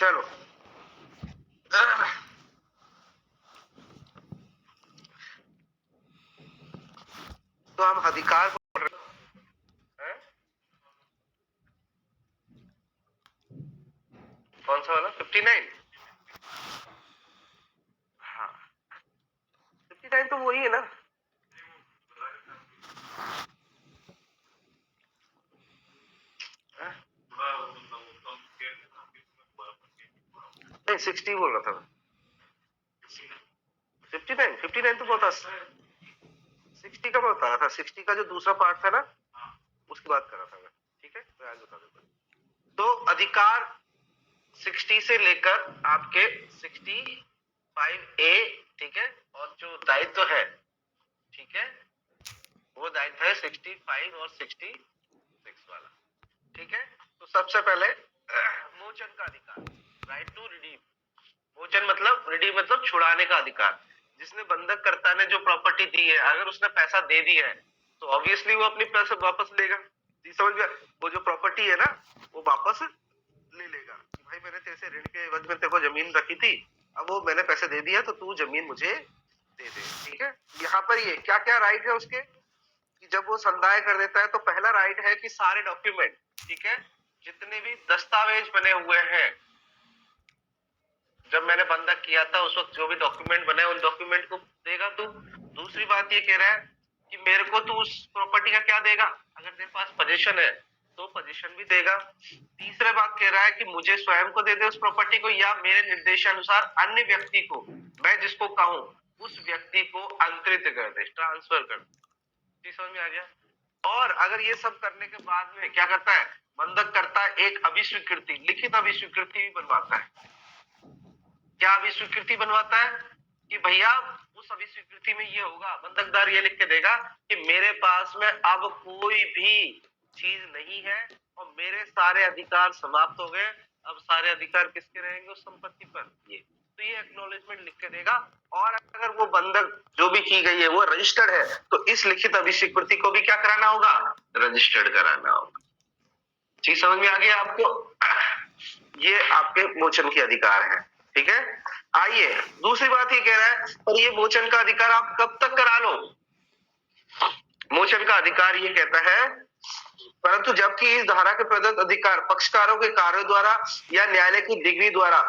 चलो तो हम अधिकार पढ़ रहे हैं। कौन सा वाला 59? हाँ 59 तो वही है ना। नहीं 60 बोल रहा था मैं। 59 तो बहुत 60 का मैं बता रहा था। 60 का जो दूसरा पार्ट था ना उसकी बात कर रहा था मैं। ठीक है मैं आज बता दूंगा। तो अधिकार 60 से लेकर आपके 65A, ठीक है, और जो दायित्व है, ठीक है, वो दायित्व है 65 और 66 वाला। ठीक है, तो सबसे पहले मोचन का अधिकार, राइट टू रिडीम। मोचन मतलब रिडीम मतलब छुड़ाने का अधिकार। जिसने बंधक कर्ता ने जो प्रॉपर्टी दी है, अगर उसने पैसा दे दिया है तो ऑब्वियसली वो अपनी पैसा वापस लेगा। समझ गया? वो जो प्रॉपर्टी है ना वो वापस ले लेगा। भाई मैंने तेरे से ऋण के एवज में तेरे को जमीन रखी थी, अब वो मैंने पैसे दे दिया तो तू जमीन मुझे दे दे। ठीक है, यहाँ पर ये क्या क्या राइट है उसके कि जब वो संदाय कर देता है तो पहला राइट है कि सारे डॉक्यूमेंट, ठीक है, जितने भी दस्तावेज बने हुए हैं, जब मैंने बंधक किया था उस वक्त जो भी डॉक्यूमेंट बने उन डॉक्यूमेंट को देगा तू। दूसरी बात ये कह रहा है कि मेरे को तू उस प्रॉपर्टी का क्या देगा, अगर तेरे पास पोजीशन है तो पोजीशन भी देगा। तीसरा बात कह रहा है कि मुझे स्वयं को दे दे उस प्रॉपर्टी को, या मेरे निर्देशानुसार अन्य व्यक्ति को, मैं जिसको कहूं उस व्यक्ति को अंतरित कर दे, ट्रांसफर कर दे। समझ में आ गया? और अगर ये सब करने के बाद में क्या करता है, बंधक करता है एक अभिस्वीकृति, लिखित अभिस्वीकृति भी बनवाता है। क्या अभिस्वीकृति बनवाता है कि भैया उस अभिस्वीकृति में ये होगा, बंधकदार ये लिख के देगा कि मेरे पास में अब कोई भी चीज नहीं है और मेरे सारे अधिकार समाप्त हो गए। अब सारे अधिकार किसके रहेंगे उस संपत्ति पर, ये तो ये एक्नॉलेजमेंट लिख के देगा। और अगर वो बंधक जो भी की गई है वो रजिस्टर्ड है तो इस लिखित अभिस्वीकृति को भी क्या कराना होगा, रजिस्टर्ड कराना होगा। चीज समझ में आ गया आपको? ये आपके मोचन के अधिकार है। ठीक है, आइए दूसरी बात ये कह रहा है, और ये मोचन का अधिकार आप कब तक करा लो। मोचन का अधिकार ये कहता है परंतु जबकि इस धारा के प्रदत्त अधिकार पक्षकारों के कार्यों द्वारा या न्यायालय की डिग्री द्वारा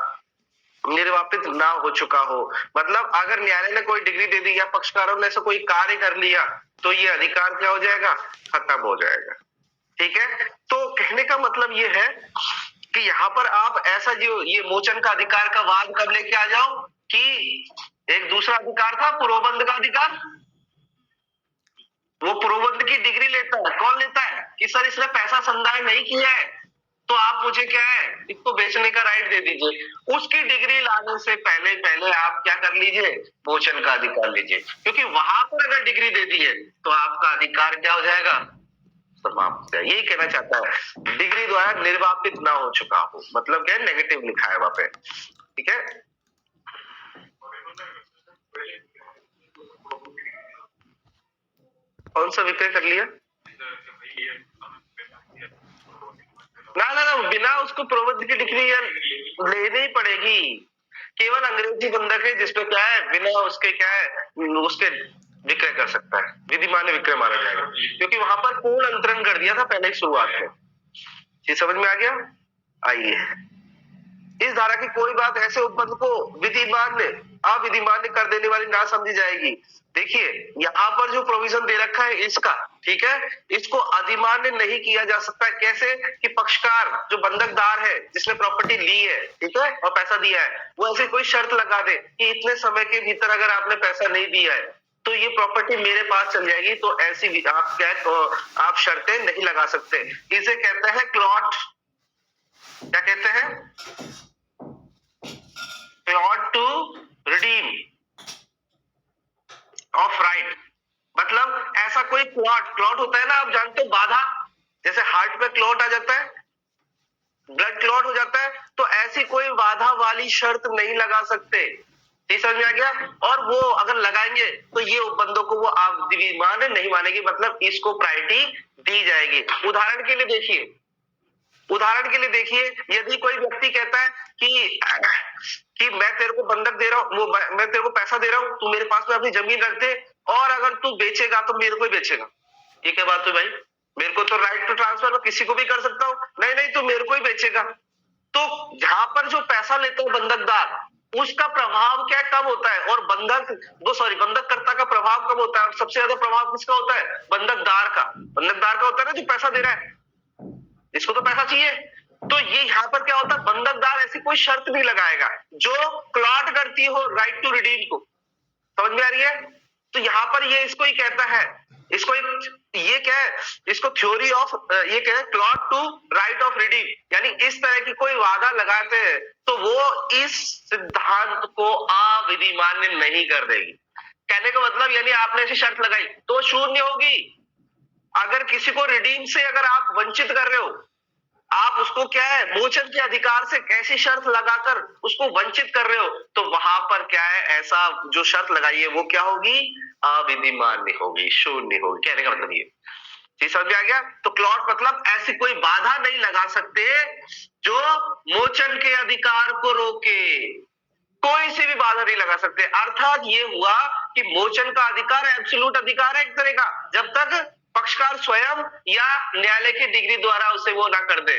निर्वापित ना हो चुका हो। मतलब अगर न्यायालय ने कोई डिग्री दे दी या पक्षकारों ने ऐसा कोई कार्य कर लिया तो ये अधिकार क्या हो जाएगा, खत्म हो जाएगा। ठीक है, तो कहने का मतलब ये है कि यहाँ पर आप ऐसा जो ये मोचन का अधिकार का वाद कब लेके आ जाओ कि एक दूसरा अधिकार था पुरोबंध का अधिकार, वो पुरोबंध की डिग्री लेता है। कौन लेता है कि सर इसने पैसा संदाय नहीं किया है तो आप मुझे क्या है इसको बेचने का राइट दे दीजिए। उसकी डिग्री लाने से पहले पहले आप क्या कर लीजिए, मोचन का अधिकार लीजिए, क्योंकि वहां पर अगर डिग्री दे दी है तो आपका अधिकार क्या हो जाएगा, समाप्त है। यही कहना चाहता है, डिग्री द्वारा निर्वापित ना हो चुका हो, मतलब क्या नेगेटिव लिखा है वहां पे। ठीक है, कौन सा विक्रय कर लिया ना ना ना, बिना उसको प्रबंध की डिग्री लेनी ही पड़ेगी। केवल अंग्रेजी बंधक है जिसपे क्या है बिना उसके क्या है उसके विक्रय कर सकता है, विधिमान्य विक्रय माना जाएगा, क्योंकि वहां पर पूर्ण अंतरण कर दिया था पहले ही शुरुआत में। ये समझ में आ गया? आइए, इस धारा की कोई बात ऐसे उपबंध को विधिमान्य अविधिमान्य कर देने वाली ना समझी जाएगी। देखिए यहाँ पर जो प्रोविजन दे रखा है इसका, ठीक है, इसको अधिमान्य नहीं किया जा सकता। कैसे कि पक्षकार जो बंधकदार है जिसने प्रॉपर्टी ली है, ठीक है, और पैसा दिया है, वो ऐसे कोई शर्त लगा दे कि इतने समय के भीतर अगर आपने पैसा नहीं दिया है तो ये प्रॉपर्टी मेरे पास चल जाएगी, तो ऐसी आप क्या आप शर्तें नहीं लगा सकते। इसे कहते हैं क्लॉट, क्या कहते हैं, clause to redeem of right. मतलब ऐसा कोई क्लॉट होता है ना, आप जानते हो बाधा, जैसे हार्ट पे क्लॉट आ जाता है, ब्लड क्लॉट हो जाता है, तो ऐसी कोई बाधा वाली शर्त नहीं लगा सकते। समझ में आ गया? और वो अगर लगाएंगे तो ये उपबंधों को वो अविधिमान्य नहीं मानेगी, मतलब इसको प्रायोरिटी दी जाएगी। उदाहरण के लिए देखिए, यदि कोई व्यक्ति कहता है कि मैं तेरे को बंधक दे रहा हूँ, वो मैं तेरे को पैसा दे रहा हूँ, तू मेरे पास में अपनी जमीन रख दे, और अगर तू बेचेगा तो मेरे को ही बेचेगा। ये क्या बात हुई भाई? मेरे को तो राइट टू ट्रांसफर में किसी को भी कर सकता हूँ। नहीं नहीं, तू मेरे को ही बेचेगा। तो जहां पर जो पैसा लेता है बंधकदार, उसका प्रभाव क्या कब होता है, और बंधककर्ता का प्रभाव कब होता है, और सबसे ज्यादा प्रभाव किसका होता है? बंधकदार का होता है ना, जो पैसा दे रहा है, इसको तो पैसा चाहिए। तो ये यहाँ पर क्या होता है, बंधकदार ऐसी कोई शर्त नहीं लगाएगा जो क्लॉट करती हो राइट टू रिडीम को। समझ में आ रही है? तो यहाँ पर ये इसको ही कहता है, इसको ये क्या है, इसको थ्योरी ऑफ, ये क्या है, clause to write off redeem, यानी इस तरह की कोई वादा लगाते हैं तो वो इस सिद्धांत को अविधिमान्य नहीं कर देगी। कहने का मतलब, यानी आपने ऐसी शर्त लगाई तो शून्य होगी। अगर किसी को रिडीम से अगर आप वंचित कर रहे हो, आप उसको क्या है, मोचन के अधिकार से ऐसी शर्त लगाकर उसको वंचित कर रहे हो, तो वहां पर क्या है, ऐसा जो शर्त लगाई है वो क्या होगी, अविधिमान्य होगी, शून्य होगी। कहने का मतलब ये चीज समझ में आ गया? तो क्लॉट मतलब ऐसी कोई बाधा नहीं लगा सकते जो मोचन के अधिकार को रोके, कोई सी भी बाधा नहीं लगा सकते। अर्थात ये हुआ कि मोचन का अधिकार एब्सोल्यूट अधिकार है एक तरह का, जब तक पक्षकार स्वयं या न्यायालय की डिग्री द्वारा उसे वो ना कर दे।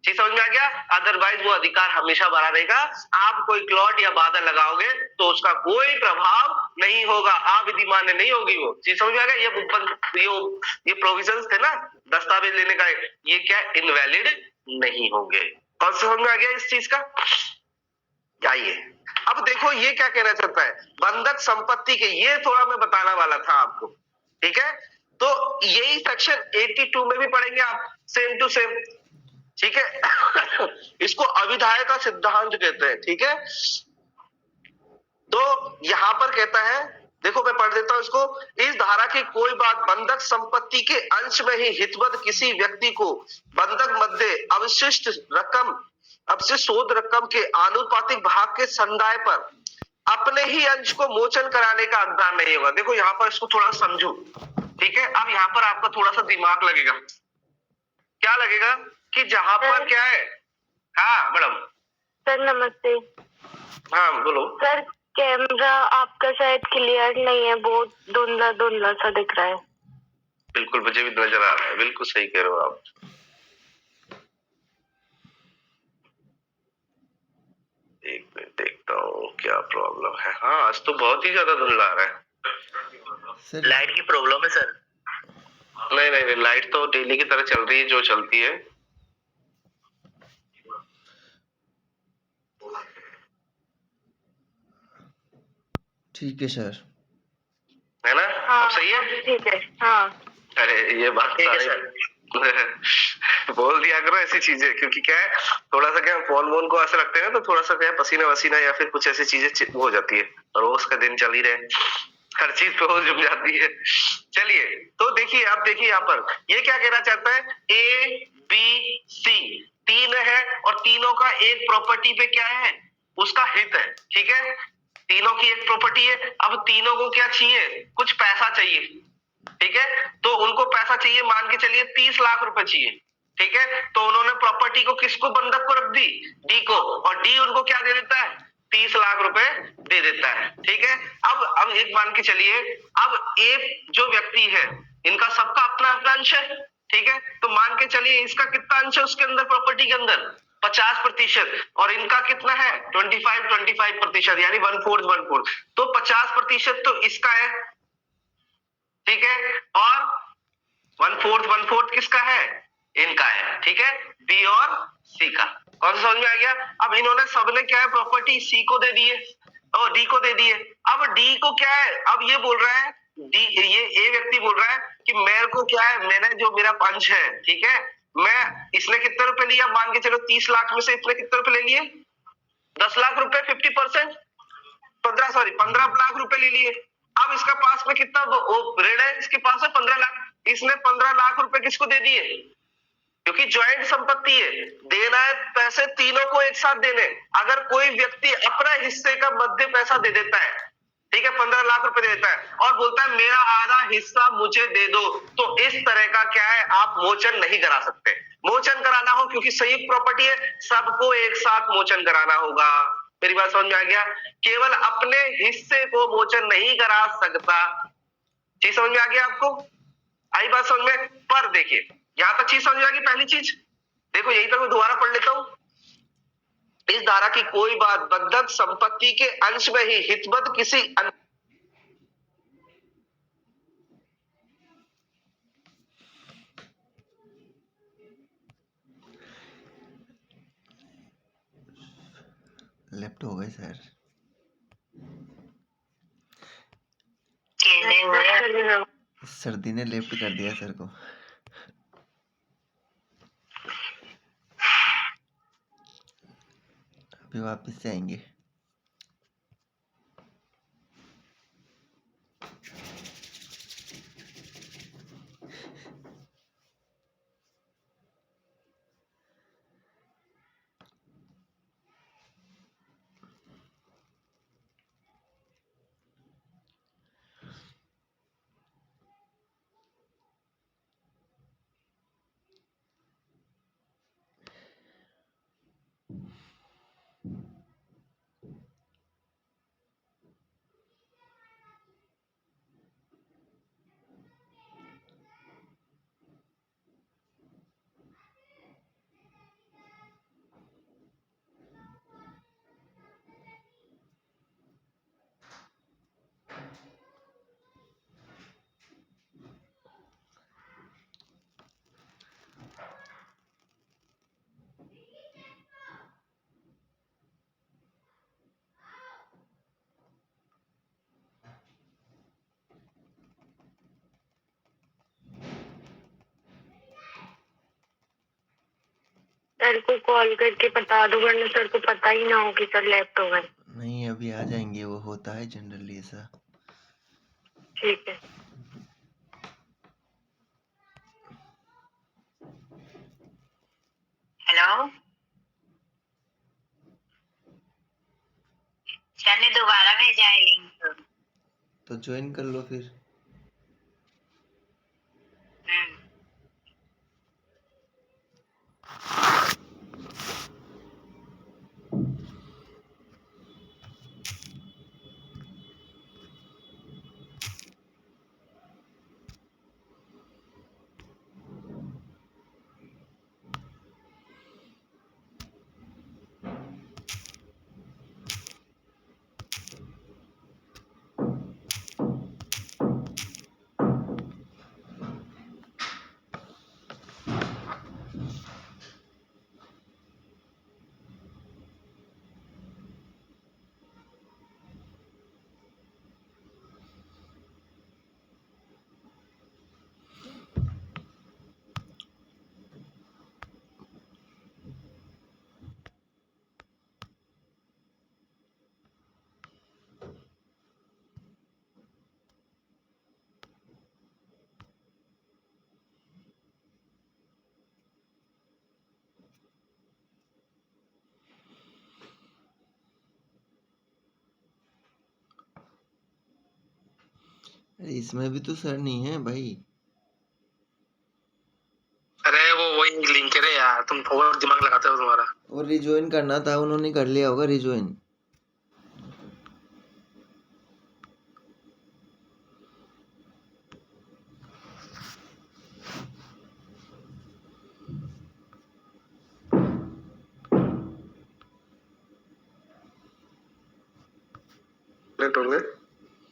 चीज समझ में आ गया? अदरवाइज वो अधिकार हमेशा बना रहेगा। आप कोई क्लॉट या बाधा लगाओगे तो उसका कोई प्रभाव नहीं होगा, अविधिमान्य नहीं होगी वो। चीज समझ में आ गया? ये प्रोविजंस थे ना दस्तावेज लेने का, ये क्या इनवैलिड नहीं होंगे। कौन सा समझ में आ गया इस चीज का? आइए अब देखो ये क्या कहना चाहता है, बंधक संपत्ति के, ये थोड़ा मैं बताने वाला था आपको, ठीक है? तो यही सेक्शन 82 में भी पढ़ेंगे आप, सेम टू सेम, ठीक है? इसको अविधाय का सिद्धांत कहते हैं, ठीक है? तो यहां पर कहता है, देखो मैं पढ़ देता हूं इसको। इस धारा की कोई बात बंधक संपत्ति के अंश में ही हितवत किसी व्यक्ति को बंधक मध्य अवशिष्ट रकम, अवशिष्ट शोध रकम के आनुपातिक भाग के संदाय पर अपने ही अंश को मोचन कराने का अधिकार नहीं होगा। देखो यहाँ पर इसको थोड़ा समझो, ठीक है? अब यहाँ पर आपका थोड़ा सा दिमाग लगेगा। क्या लगेगा कि जहां पर क्या है, हाँ मैडम। सर नमस्ते। हाँ बोलो सर, कैमरा आपका शायद क्लियर नहीं है, बहुत धुंधला धुंधला सा दिख रहा है। बिल्कुल, मुझे भी नजर आ रहा है, बिल्कुल सही कह रहे हो आप। एक मिनट देखता हूँ क्या प्रॉब्लम है। हाँ आज तो बहुत ही ज्यादा धुंधला आ रहा है। लाइट की प्रॉब्लम है सर। नहीं नहीं नहीं, लाइट तो डेली की तरह चल रही है जो चलती है। ठीक है सर, है ना? हाँ, अब सही है? ठीक है। हाँ अरे ये बात ठीक है सारी बोल दिया करो ऐसी चीजें, क्योंकि क्या है, थोड़ा सा क्या फोन वोन को ऐसा लगता है ना, तो थोड़ा सा क्या पसीना वसीना या फिर कुछ ऐसी चीजें हो जाती है, रोज का दिन चल ही रहे, हर चीज पे हो जुम जाती है। चलिए तो देखिए, अब देखिए यहाँ पर ये क्या कहना चाहता है, ए बी सी तीन है और तीनों का एक प्रॉपर्टी पे क्या है, उसका हित है, ठीक है? तीनों की एक प्रॉपर्टी है। अब तीनों को क्या चाहिए, कुछ पैसा चाहिए, ठीक है? तो उनको पैसा चाहिए, मान के चलिए 30 लाख रुपए चाहिए, ठीक है? तो उन्होंने प्रॉपर्टी को किसको बंधक को रख दी, डी को, और डी उनको क्या दे देता है, 30 लाख रुपए दे देता है, ठीक है? अब एक मान के चलिए, अब एक जो व्यक्ति है, इनका सबका अपना अपना अंश है, ठीक है? तो मान के चलिए इसका कितना अंश है उसके अंदर, प्रॉपर्टी के अंदर 50%, और इनका कितना है 25% यानी 1/4, तो 50% तो इसका है, ठीक है? और 1/4 किसका है, इनका है, ठीक है? बी और सी का। कौन सा समझ में आ गया? अब इन्होंने सबने क्या है, प्रॉपर्टी सी को दे दी है और डी को दे दी है। अब डी को क्या है, अब ये बोल रहा है, डी, ये ए व्यक्ति बोल रहा है कि मेरे को क्या है, मैंने जो मेरा पंच है, ठीक है, मैं, इसने कितने रुपए लिया, मान के चलो 30 लाख में से इसने कितने रुपए ले लिए, 10 लाख रुपए, 50%, 15 लाख रुपए ले लिए। अब इसका पास में कितना ऋण है, इसके पास है 15 लाख, इसने 15 लाख रुपए किसको दे दिए, क्योंकि ज्वाइंट संपत्ति है, देना है पैसे तीनों को एक साथ देने। अगर कोई व्यक्ति अपना हिस्से का मध्य पैसा दे देता है, ठीक है, 15 लाख रुपए देता है और बोलता है मेरा आधा हिस्सा मुझे दे दो, तो इस तरह का क्या है, आप मोचन नहीं करा सकते। मोचन कराना हो, क्योंकि संयुक्त प्रॉपर्टी है, सबको एक साथ मोचन कराना होगा। मेरी बात समझ में आ गया? केवल अपने हिस्से को मोचन नहीं करा सकता। चीज समझ में आ गया आपको? आई बात समझ में? पर देखिए यहां तक चीज समझ में आ गई। पहली चीज देखो, यही तक मैं दोबारा पढ़ लेता हूं। इस धारा की कोई बात बद्धक संपत्ति के अंश में ही हितबद्ध किसी लेफ्ट हो गए सर। सर्दी ने लेफ्ट कर दिया सर को। अभी वापस से आएंगे। सर को कॉल करके बता दो, वरना सर को पता ही ना हो कि सर लेफ्ट हो गए। नहीं अभी आ जाएंगे, वो होता है जनरली ऐसा। ठीक है। हेलो सर ने दोबारा भेजा है लिंक। तो ज्वाइन कर लो फिर। अरे इसमें भी तो सर नहीं है भाई। अरे वो वही लिंक है रे यार, तुम बहुत दिमाग लगाते हो तुम्हारा। वो रिज्वाइन करना था, उन्होंने कर लिया होगा रिज्वाइन।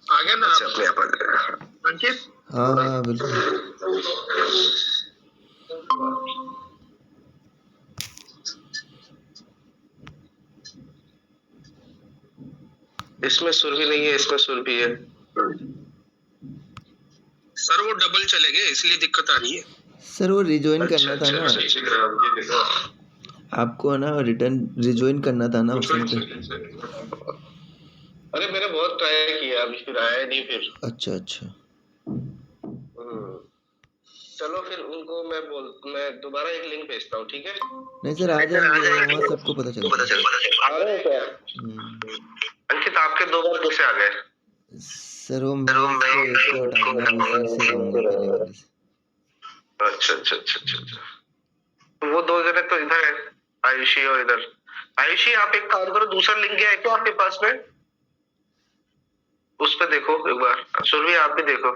आ गया ना? अच्छा, अपने आप आ गया। अंकित? हाँ हाँ बिल्कुल। इसमें सुर भी नहीं है, इसमें सुर भी है। सर वो डबल चले गए इसलिए दिक्कत आ रही है। सर वो रिज्वाइन करना था ना आपको, है ना, रिटर्न रिज्वाइन करना था ना ऑप्शन पे। अरे मैंने बहुत ट्राई किया, अभी फिर आया नहीं फिर। अच्छा अच्छा। चलो फिर उनको मैं दोबारा एक लिंक भेजता हूँ, ठीक है? नहीं सर आ जाएंगे, वहाँ सबको पता चलता है। आ रहे हैं क्या? अंकित आपके 2 बार कैसे आ गए? सर वो मैं इसको एक को हटाऊंगा, उसी से रहूंगा पहले वाले से। अच्छा अच्छा अच्छा अच्छा अच्छा। वो 2 जने तो इधर है, आयुषी और इधर। आयुषी, आप एक काम करो, दूसरा लिंक है क्या आपके पास में? उस पे देखो एक बार। सुरभि, आप भी देखो।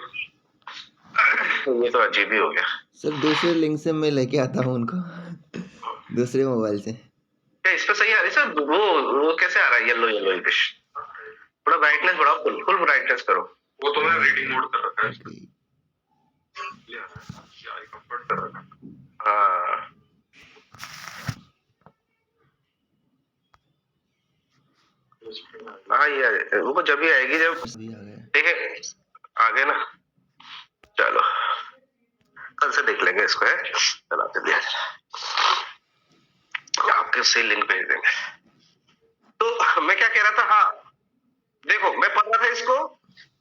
ये तो अजीब ही हो गया। सर दूसरे लिंक से मैं लेके आता हूँ उनको दूसरे मोबाइल से। क्या इस पे सही आ रही सर? वो कैसे आ रहा है? Yellow yellow English. थोड़ा ब्राइटनेस बढ़ाओ, फुल ब्राइटनेस करो। वो तो मैं रीडिंग मोड कर रखा है। कंफर्ट कर रखा है। हाँ, हाँ ये वो जब भी आएगी, जब अभी आ गया। ठीक है, आगे ना। चलो कल से देख लेंगे इसको, है चलाते दिया, आपके से लिंक भेज देंगे। तो मैं क्या कह रहा था, हाँ देखो, मैं पढ़ रहा था इसको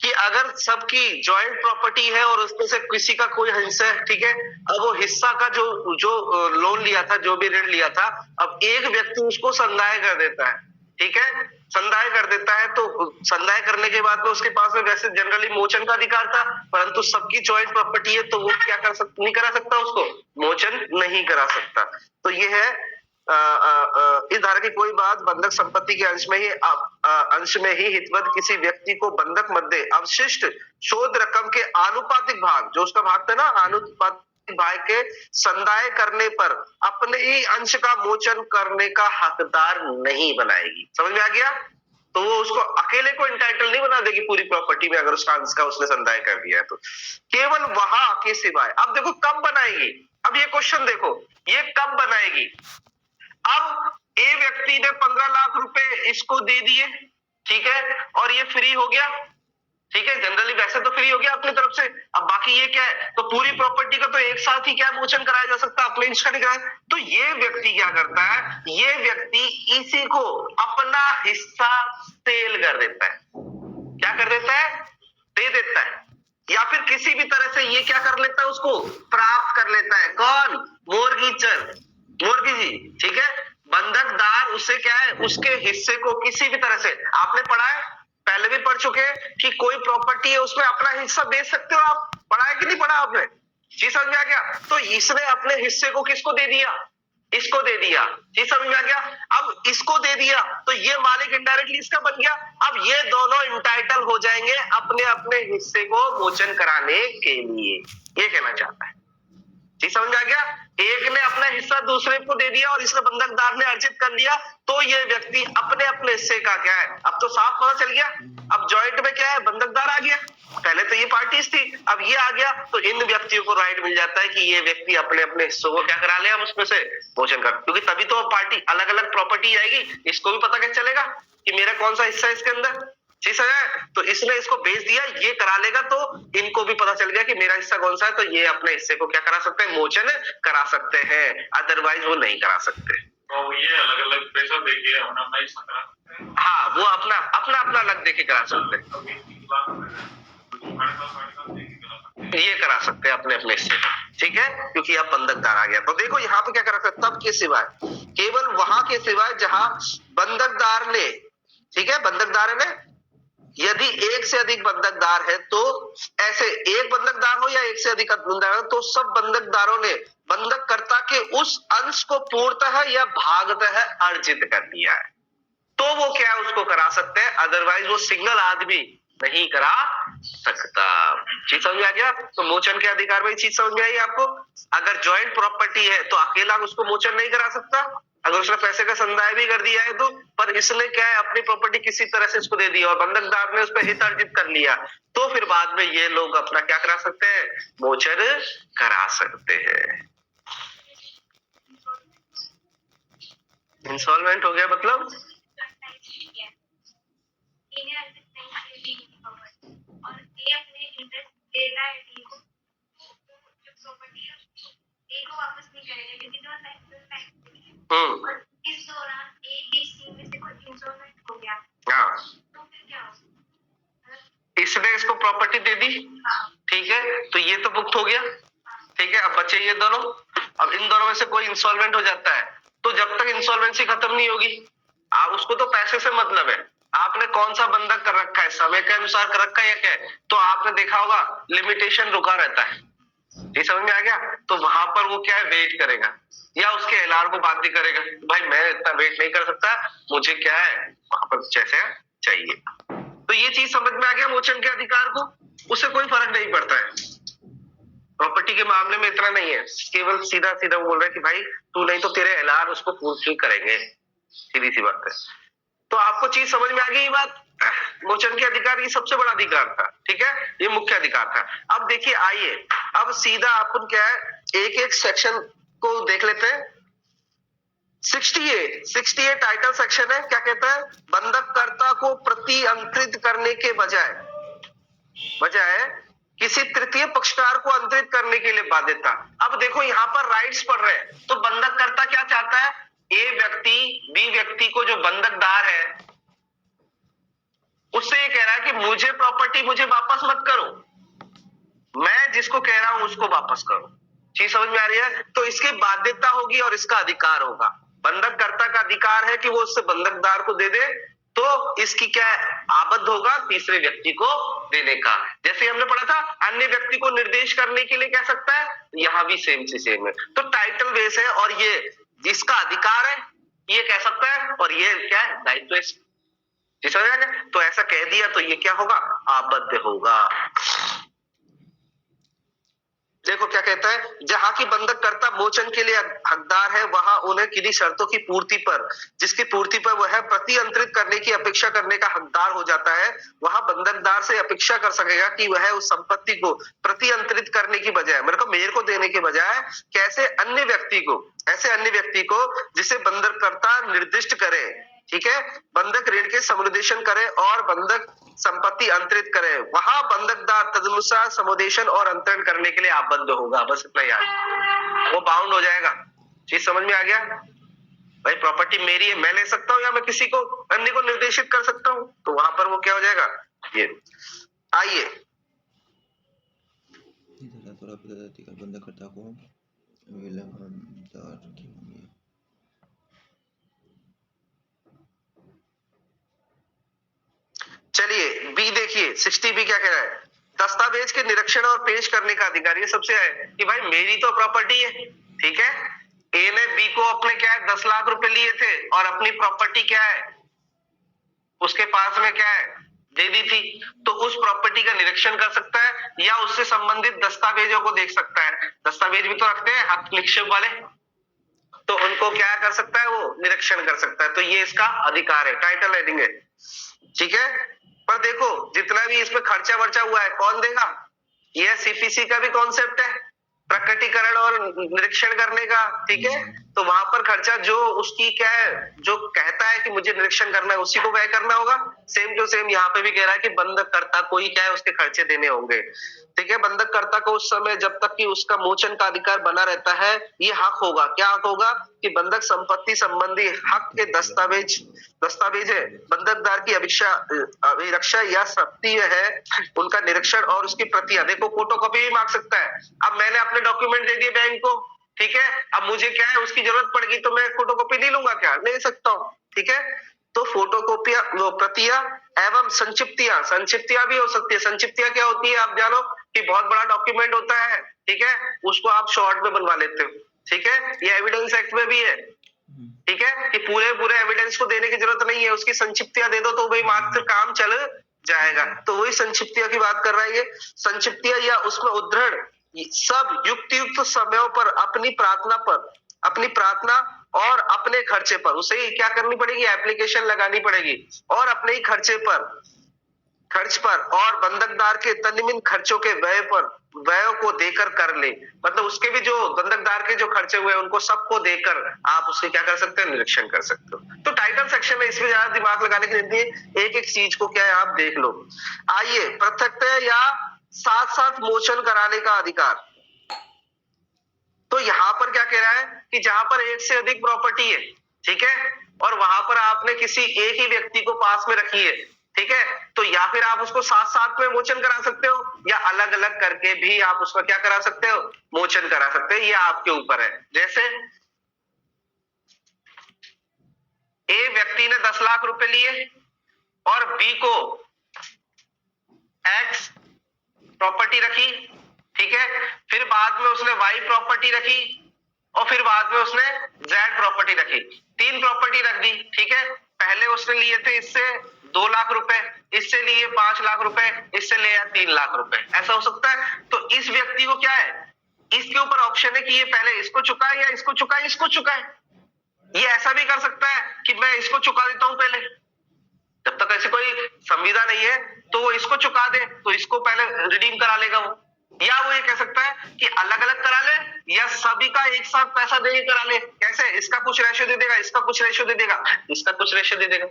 कि अगर सबकी जॉइंट प्रॉपर्टी है और उसमें से किसी का कोई हिस्सा है, ठीक है, अब वो हिस्सा का जो जो लोन लिया था, जो भी ऋण लिया था, अब एक व्यक्ति उसको संदाय कर देता है, ठीक है, संदाय कर देता है। तो संदाय करने के बाद में उसके पास में वैसे जनरली मोचन का अधिकार था, परंतु सबकी जॉइंट प्रॉपर्टी है तो वो क्या कर सकता, नहीं करा सकता, उसको मोचन नहीं करा सकता। तो ये है इस धारा की कोई बात बंधक संपत्ति के अंश में ही हितवत किसी व्यक्ति को बंधक मध्य अवशिष्ट शोध रकम के आनुपातिक भाग, जो उसका भाग था ना, आनुपातिक भाग के संदाय करने पर अपने ही अंश का मोचन करने का हकदार नहीं बनाएगी। समझ में आ गया? तो वो उसको अकेले को इंटाइटल नहीं बना देगी पूरी प्रॉपर्टी में, अगर उसका अंश का उसने संदाय कर दिया है तो। केवल वहां के सिवाय। अब देखो कब बनाएगी, अब ये क्वेश्चन देखो, ये कब बनाएगी? अब ए व्यक्ति ने 15 लाख रुपए इसको दे दिए, ठीक है, और ये फ्री हो गया, ठीक है, जनरली वैसे तो फ्री हो गया अपनी तरफ से। अब बाकी ये क्या है, तो पूरी प्रॉपर्टी का तो एक साथ ही क्या मोचन कराया जा सकता है, अपने इंच का नहीं कराया। तो ये व्यक्ति क्या करता है, ये व्यक्ति इसी को अपना हिस्सा सेल कर देता है। क्या कर देता है? दे देता है, या फिर किसी भी तरह से ये क्या कर लेता है, उसको प्राप्त कर लेता है। कौन? मोर्गेजर, मोर्गेजी, ठीक है, बंधकदार उससे क्या है, उसके हिस्से को किसी भी तरह से, आपने पढ़ा है, पहले भी पढ़ चुके हैं कि कोई प्रॉपर्टी है उसमें अपना हिस्सा बेच सकते हो आप, पढ़ा है कि नहीं पढ़ा आपने? जी समझ में आ गया? तो इसने अपने हिस्से को किसको दे दिया? इसको दे दिया। जी समझ में आ गया? अब इसको दे दिया तो ये मालिक इनडायरेक्टली इसका बन गया। अब ये दोनों इंटाइटल हो जाएंगे अपने अपने हिस्से को मोचन कराने के लिए, ये कहना चाहता है। जी समझ में आ गया? एक ने अपना हिस्सा दूसरे को दे दिया और इसने बंधकदार ने अर्जित कर लिया, तो ये व्यक्ति अपने अपने हिस्से का क्या है, अब तो साफ पता चल गया। अब जॉइंट में क्या है, बंधकदार आ गया, पहले तो ये पार्टीज थी, अब ये आ गया, तो इन व्यक्तियों को राइट मिल जाता है कि ये व्यक्ति अपने अपने हिस्सों को क्या करा ले, हम उसमें से मोचन कर, क्योंकि तभी तो पार्टी अलग अलग प्रॉपर्टी आएगी, इसको भी पता कैसे चलेगा कि मेरा कौन सा हिस्सा है इसके अंदर। ठीक है, तो इसने इसको बेच दिया, ये करा लेगा, तो इनको भी पता चल गया कि मेरा हिस्सा कौन सा है, तो ये अपने हिस्से को क्या करा सकते हैं, मोचन करा सकते हैं, अदरवाइज वो नहीं करा सकते। तो ये अलग अलग पैसा देके अपना अपना हिस्सा करा सकते हैं। हाँ, वो अपना अपना अपना अलग देके करा सकते हैं, ये करा सकते हैं अपने अपने हिस्से का, ठीक है, क्योंकि अब बंधकदार आ गया। तो देखो यहाँ पे क्या करा सकते, तब के सिवाय, केवल वहां के सिवाय जहां बंधकदार ने, ठीक है, बंधकदार ने, यदि एक से अधिक बंधकदार है, तो ऐसे एक बंधकदार हो या एक से अधिक बंधकदार हो, तो सब बंधकदारों ने बंधककर्ता के उस अंश को पूर्णतः या भागतः अर्जित कर दिया है, तो वो क्या है, उसको करा सकते हैं, अदरवाइज वो सिंगल आदमी नहीं करा सकता। चीज समझ में आ गया? तो मोचन के अधिकार में चीज समझ में आई आपको? अगर जॉइंट प्रॉपर्टी है तो अकेला उसको मोचन नहीं करा सकता, अगर उसने पैसे का संदाय भी कर दिया है तो, पर इसने क्या है, अपनी प्रॉपर्टी किसी तरह से इसको दे दी और बंधकदार ने उस पर हित अर्जित कर लिया, तो फिर बाद में ये लोग अपना क्या करा सकते हैं, मोचन करा सकते हैं। इंसॉल्वेंट हो गया मतलब और ये अपने इंटरेस्ट देता है डी को, जो प्रॉपर्टी है ए को वापस नहीं करेगा, लेकिन जो और इस दौरान ए बी सी में से कोई इंसॉल्वेंट हो गया, हाँ, तो फिर क्या होगा? इसने इसको प्रॉपर्टी दे दी, ठीक है, तो ये तो मुक्त हो गया, ठीक है, अब बचे ये दोनों, अब इन दोनों में से कोई इंसॉल्वेंट हो जाता है, तो जब तक इंसॉल्वेंसी खत्म नहीं होगी, उसको तो पैसे से मतलब है, आपने कौन सा बंधक कर रखा है, समय के अनुसार कर रखा है या क्या है, तो आपने देखा होगा लिमिटेशन रुका रहता है, ये समझ में आ गया? तो वहां पर वो क्या है, वेट करेगा या उसके एलआर को बाध्य करेगा, भाई मैं इतना वेट नहीं कर सकता, मुझे क्या है वहां पर जैसे चाहिए। तो ये चीज समझ में आ गया मोचन के अधिकार को, उससे कोई फर्क नहीं पड़ता है। प्रॉपर्टी के मामले में इतना नहीं है, केवल सीधा सीधा वो बोल रहा है कि भाई तू नहीं तो तेरे एलआर उसको फुलफिल करेंगे, सीधी सी बात है। तो आपको चीज समझ में आ गई ये बात? मोचन के अधिकार ये सबसे बड़ा अधिकार था, ठीक है, ये मुख्य अधिकार था। अब देखिए आइए, अब सीधा अपन क्या है, एक एक सेक्शन को देख लेते हैं। 68 टाइटल सेक्शन है, क्या कहता है, बंधककर्ता को प्रतिअंतरित करने के बजाय किसी तृतीय पक्षकार को अंतरित करने के लिए बाध्यता। अब देखो यहाँ पर राइट्स पढ़ रहे हैं, तो बंधककर्ता क्या चाहता है, ए व्यक्ति बी व्यक्ति को जो बंधकदार है उससे ये कह रहा है कि मुझे प्रॉपर्टी मुझे वापस मत करो, मैं जिसको कह रहा हूं उसको वापस करो। चीज समझ में आ रही है? तो इसकी बाध्यता होगी और इसका अधिकार होगा। बंधककर्ता का अधिकार है कि वो उससे बंधकदार को दे दे, तो इसकी क्या है, आबद्ध होगा तीसरे व्यक्ति को देने का। जैसे हमने पढ़ा था अन्य व्यक्ति को निर्देश करने के लिए कह सकता है, यहां भी सेम से सेम है। तो टाइटल बेस है और ये जिसका अधिकार है ये कह सकता है, और ये क्या है, दायित्व है। समझ आ गया? तो ऐसा कह दिया तो ये क्या होगा, आबद्ध होगा। देखो क्या कहता है, जहां की बंधककर्ता मोचन के लिए हकदार है वहां उन्हें किन्हीं शर्तों की पूर्ति पर, जिसकी पूर्ति पर वह प्रतिअंतरित करने की अपेक्षा करने का हकदार हो जाता है, वहां बंधकदार से अपेक्षा कर सकेगा कि वह उस संपत्ति को प्रतिअंतरित करने की बजाय, मतलब मेरे को देने के बजाय कैसे अन्य व्यक्ति को, ऐसे अन्य व्यक्ति को जिसे बंधककर्ता निर्दिष्ट करे, ठीक है, बंधक ऋण के समुदेशन करे और बंधक संपत्ति अंतरित करे, वहां बंधकदार तदनुसार समुदेशन और अंतरण करने के लिए आबद्ध होगा। बस इतना याद, वो बाउंड हो जाएगा। चीज समझ में आ गया? भाई प्रॉपर्टी मेरी है, मैं ले सकता हूँ या मैं किसी को अन्य को निर्देशित कर सकता हूँ, तो वहां पर वो क्या हो जाएगा, ये। आइए बंधककर्ता को विलंबदार की होंगे। चलिए बी देखिए, 60B क्या कह रहा है, दस्तावेज के निरीक्षण और पेश करने का अधिकार। ये सबसे है कि भाई मेरी तो प्रॉपर्टी है, ठीक है, ए ने बी को अपने क्या है 10 लाख रुपए लिए थे और अपनी प्रॉपर्टी क्या है उसके पास में क्या है दे दी थी, तो उस प्रॉपर्टी का निरीक्षण कर सकता है या उससे संबंधित दस्तावेजों को देख सकता है। दस्तावेज भी तो रखते हैं हक निक्षेप वाले, तो उनको क्या कर सकता है, वो निरीक्षण कर सकता है। तो ये इसका अधिकार है, टाइटल हेडिंग है, ठीक है। पर देखो जितना भी इसमें खर्चा वर्चा हुआ है कौन देगा, यह सीपीसी का भी कॉन्सेप्ट है, प्रकटीकरण और निरीक्षण करने का, ठीक है। तो वहां पर खर्चा जो उसकी क्या है, जो कहता है कि मुझे निरीक्षण करना है उसी को व्यय करना होगा। सेम टू सेम यहाँ पे भी कह रहा है कि बंधककर्ता को ही क्या है उसके खर्चे देने होंगे, ठीक है। बंधककर्ता को उस समय जब तक कि उसका मोचन का अधिकार बना रहता है ये हक होगा, क्या हक होगा, कि बंधक संपत्ति संबंधी हक के दस्तावेज है, बंधकदार की अभिरक्षा या शक्ति है उनका निरीक्षण और उसकी प्रतियां। देखो फोटोकॉपी भी मांग सकता है। अब मैंने अपने डॉक्यूमेंट दे दिए बैंक को, ठीक है, अब मुझे क्या है उसकी जरूरत पड़ेगी तो मैं फोटोकॉपी नहीं लूंगा क्या, ले सकता हूँ, ठीक है। तो फोटोकॉपियां, प्रतियां एवं संक्षिप्तियां भी हो सकती है। संक्षिप्तियां क्या होती है, आप जानो कि बहुत बड़ा डॉक्यूमेंट होता है, ठीक है, उसको आप शॉर्ट में बनवा लेते हो, ठीक है, ये एविडेंस एक्ट में भी है, ठीक है, कि पूरे एविडेंस को देने की जरूरत नहीं है, उसकी संक्षिप्तियां दे दो तो भाई मात्र काम चल जाएगा। तो वही संक्षिप्तियां की बात कर रहा है ये। संक्षिप्तियां या उसमें उद्धरण सब युक्त समयों पर अपनी प्रार्थना और अपने खर्चे पर, उसे ही क्या करनी पड़ेगी, एप्लीकेशन लगानी पड़ेगी और अपने ही खर्च पर और बंधकदार के तन्निमिन खर्चों के व्यय को देकर कर ले। मतलब उसके भी जो बंधकदार के जो खर्चे हुए उनको सबको देकर आप उसके क्या कर सकते हैं, निरीक्षण कर सकते हो। तो टाइटल सेक्शन में इसमें ज्यादा दिमाग लगाने की जरूरत नहीं, एक एक चीज को क्या है आप देख लो। आइए पृथकतः या साथ साथ मोचन कराने का अधिकार। तो यहां पर क्या कह रहा है कि जहां पर एक से अधिक प्रॉपर्टी है, ठीक है, और वहां पर आपने किसी एक ही व्यक्ति को पास में रखी है, ठीक है, तो या फिर आप उसको साथ साथ में मोचन करा सकते हो या अलग अलग करके भी आप उसका क्या करा सकते हो, मोचन करा सकते हो, ये आपके ऊपर है। जैसे ए व्यक्ति ने 10 लाख रुपए लिए और बी को एक्स प्रॉपर्टी रखी, ठीक है, फिर बाद में उसने वाई प्रॉपर्टी रखी और फिर बाद में उसने जेड प्रॉपर्टी रखी, 3 प्रॉपर्टी रख दी। ठीक है, पहले उसने लिए थे इससे 2 लाख रुपए, इससे लिए 5 लाख रुपए, इससे लिया 3 लाख रुपए। ऐसा हो सकता है? तो इस व्यक्ति को क्या है, इसके ऊपर ऑप्शन है कि ये पहले इसको चुकाए या इसको चुकाए, इसको चुकाए। ये ऐसा भी कर सकता है कि मैं इसको चुका देता हूं पहले, जब तक ऐसी कोई संविदा नहीं है तो वो इसको चुका दे, तो इसको पहले रिडीम करा लेगा वो। या वो ये कह सकता है कि अलग अलग करा ले या सभी का एक साथ पैसा दे के करा ले। कैसे? इसका कुछ रेशियो दे देगा, इसका कुछ रेशियो दे देगा, इसका कुछ रेशियो दे देगा।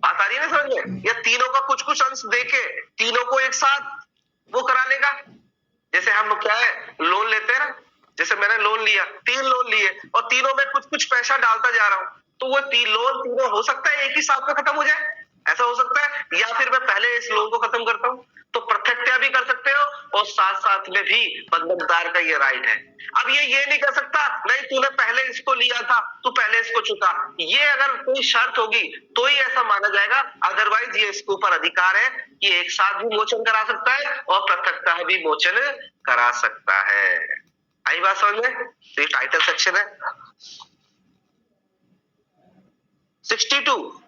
बात आ रही है ना समझ में? या तीनों का कुछ कुछ अंश देके तीनों को एक साथ वो करा लेगा। जैसे हम क्या है लोन लेते हैं ना, जैसे मैंने लोन लिया, 3 लोन लिए और तीनों में कुछ कुछ पैसा डालता जा रहा हूं, तो वो लोन तीनों हो सकता है एक ही साथ में खत्म हो जाए, ऐसा हो सकता है। या फिर मैं पहले इस लोन को खत्म करता हूं, तो प्रत्यक्ष भी कर सकते हो और साथ साथ में भी बंधकदार का ये राइट है। अब ये नहीं कर सकता नहीं तूने पहले इसको लिया था, तू पहले इसको चुका। ये अगर कोई शर्त होगी तो ही ऐसा माना जाएगा, अदरवाइज ये इसके ऊपर अधिकार है कि एक साथ भी मोचन करा सकता है और पृथकता भी मोचन करा सकता है। आई बात समझ में? तो ये टाइटल सेक्शन है। 62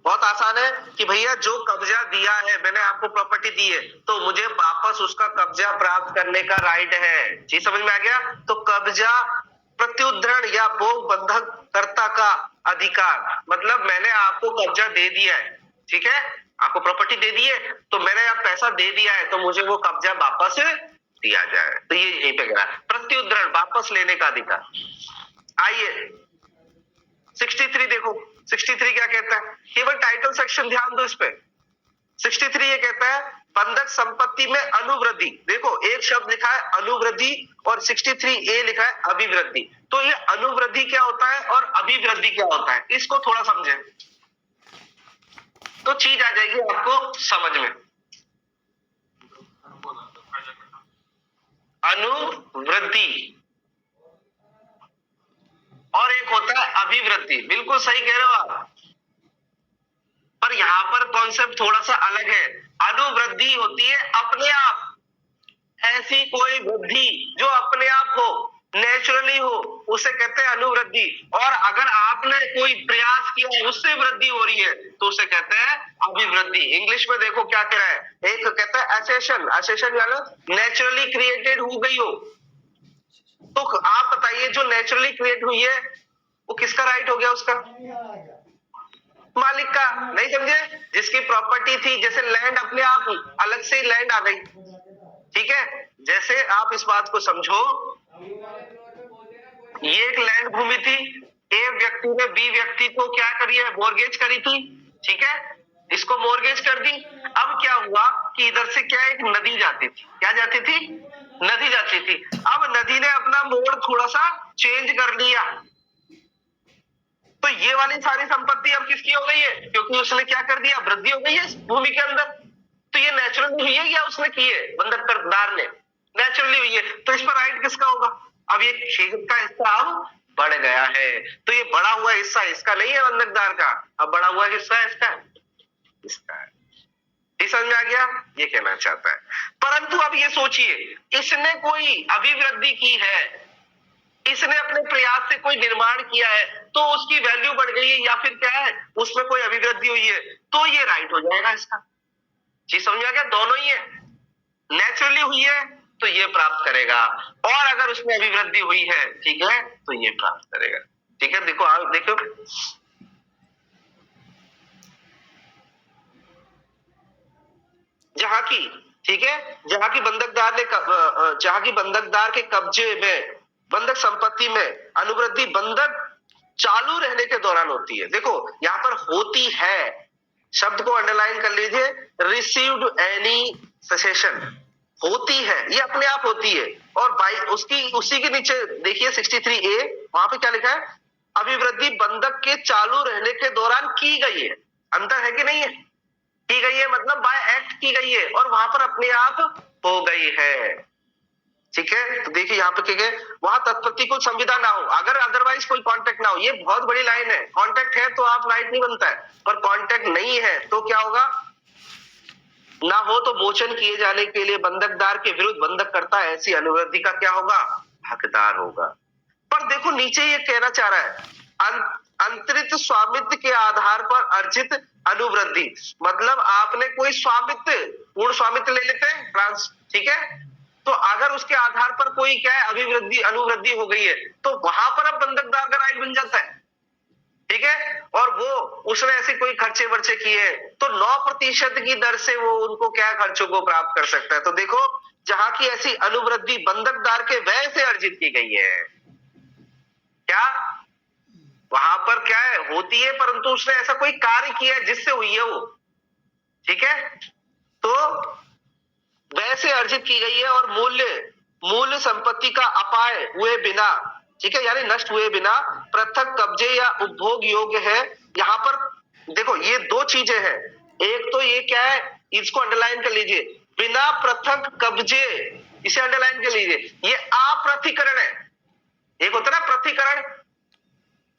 बहुत आसान है कि भैया जो कब्जा दिया है, मैंने आपको प्रॉपर्टी दी है तो मुझे वापस उसका कब्जा प्राप्त करने का राइट है। जी समझ में आ गया? तो कब्जा प्रत्युद्धरण या भोग बंधक कर्ता का अधिकार, मतलब मैंने आपको कब्जा दे दिया है, ठीक है, आपको प्रॉपर्टी दे दी है तो मैंने आप पैसा दे दिया है तो मुझे वो कब्जा वापस दिया जाए। तो ये यहीं पे गिरा प्रत्युद्धरण, वापस लेने का अधिकार। आइए 63 देखो, 63 क्या कहता है? केवल टाइटल सेक्शन ध्यान दो इस पे। 63 ये कहता है बंधक संपत्ति में अनुवृद्धि। देखो एक शब्द लिखा है अनुवृद्धि और 63A लिखा है अभिवृद्धि। तो ये अनुवृद्धि क्या होता है और अभिवृद्धि क्या होता है, इसको थोड़ा समझें तो चीज आ जाएगी आपको समझ में। अनुवृद्धि और एक होता है अभिवृद्धि। बिल्कुल सही कह रहे हो आप, पर यहां पर कॉन्सेप्ट थोड़ा सा अलग है। अनुवृद्धि होती है अपने आप, ऐसी कोई वृद्धि जो अपने आप हो, नेचुरली हो, उसे कहते हैं अनुवृद्धि। और अगर आपने कोई प्रयास किया है उससे वृद्धि हो रही है तो उसे कहते हैं अभिवृद्धि। इंग्लिश में देखो क्या कह रहा है, एक कहता है एसेशन, एसेशन यानी नेचुरली क्रिएटेड हो गई हो। तो आप बताइए जो नेचुरली क्रिएट हुई है वो किसका राइट हो गया? उसका मालिक का। नहीं समझे? जिसकी प्रॉपर्टी थी, जैसे लैंड अपने आप अलग से लैंड आ गई, ठीक है। जैसे आप इस बात को समझो, ये एक लैंड भूमि थी, ए व्यक्ति ने बी व्यक्ति को क्या करी है, मॉर्गेज करी थी, ठीक है, इसको मॉर्गेज कर दी। अब क्या हुआ कि इधर से क्या एक नदी जाती थी, क्या जाती थी? नदी जाती थी। अब नदी ने अपना मोड़ थोड़ा सा चेंज कर लिया, तो ये वाली सारी संपत्ति अब किसकी हो गई है? क्योंकि उसने क्या कर दिया, वृद्धि हो गई है भूमि के अंदर। तो ये नेचुरली हुई है या उसने की है? बंधकदार ने नेचुरली हुई है, तो इस पर राइट किसका होगा? अब ये खेत का हिस्सा अब बढ़ गया है, तो ये बढ़ा हुआ हिस्सा इसका नहीं है बंधकदार का, अब बढ़ा हुआ हिस्सा इसका है। समझ में आ गया? ये कहना चाहता है। परंतु अब ये सोचिए, इसने कोई अभिवृद्धि की है, इसने अपने प्रयास से कोई निर्माण किया है तो उसकी वैल्यू बढ़ गई है, या फिर क्या है उसमें कोई अभिवृद्धि हुई है, तो ये राइट हो जाएगा इसका। जी समझ आ गया? दोनों ही है, नेचुरली हुई है तो ये प्राप्त करेगा, और अगर उसमें अभिवृद्धि हुई है, ठीक है, तो ये प्राप्त करेगा। ठीक है, देखो आप देखो, जहां की, ठीक है, जहां की बंधकदार के कब्जे में, बंधक संपत्ति में अनुवृद्धि बंधक चालू रहने के दौरान होती है। देखो यहां पर होती है, शब्द को अंडरलाइन कर लीजिए, रिसीव्ड एनी ससेशन, होती है, ये अपने आप होती है। और बाई उसकी उसी के नीचे देखिए 63A, वहां पे क्या लिखा है? अभिवृद्धि बंधक के चालू रहने के दौरान की गई है। अंतर है कि नहीं है? की गई है मतलब बाय एक्ट की गई है, और वहां पर अपने आप हो गई है। ठीक है, तो देखिए यहाँ पे क्या है, वहां तत्पति को संविदा ना हो, अगर अदरवाइज कोई कॉन्टेक्ट ना हो। ये बहुत बड़ी लाइन है, कॉन्टेक्ट है तो आप राइट नहीं बनता है, पर कॉन्टेक्ट नहीं है तो क्या होगा? ना हो तो मोचन किए जाने के लिए बंधकदार के विरुद्ध बंधककर्ता ऐसी अनुवृत्ति का क्या होगा, हकदार होगा। पर देखो नीचे ये कहना चाह रहा है अंतरित स्वामित्व के आधार पर अर्जित अनुवृद्धि, मतलब आपने कोई स्वामित्व, पूर्ण स्वामित्व ले लेते हैं ट्रांस, ठीक है, तो अगर उसके आधार पर कोई क्या है अभिवृद्धि अनुवृद्धि हो गई है तो वहां पर अब बंधकदार का राइट बन जाता है, ठीक है। और वो उसने ऐसे कोई खर्चे वर्चे किए तो 9% की दर से वो उनको क्या खर्चों को प्राप्त कर सकता है। तो देखो जहां की ऐसी अनुवृद्धि बंधकदार के व्यय से अर्जित की गई है, क्या वहां पर क्या है होती है, परंतु उसने ऐसा कोई कार्य किया है जिससे हुई है वो, ठीक है, तो व्यय से अर्जित की गई है और मूल्य संपत्ति का अपाय हुए बिना, ठीक है, यानी नष्ट हुए बिना पृथक कब्जे या उपभोग योग्य है। यहां पर देखो ये दो चीजें हैं, एक तो ये क्या है, इसको अंडरलाइन कर लीजिए, बिना पृथक कब्जे, इसे अंडरलाइन कर लीजिए, ये अप्रथीकरण है। एक होता है ना प्रथीकरण,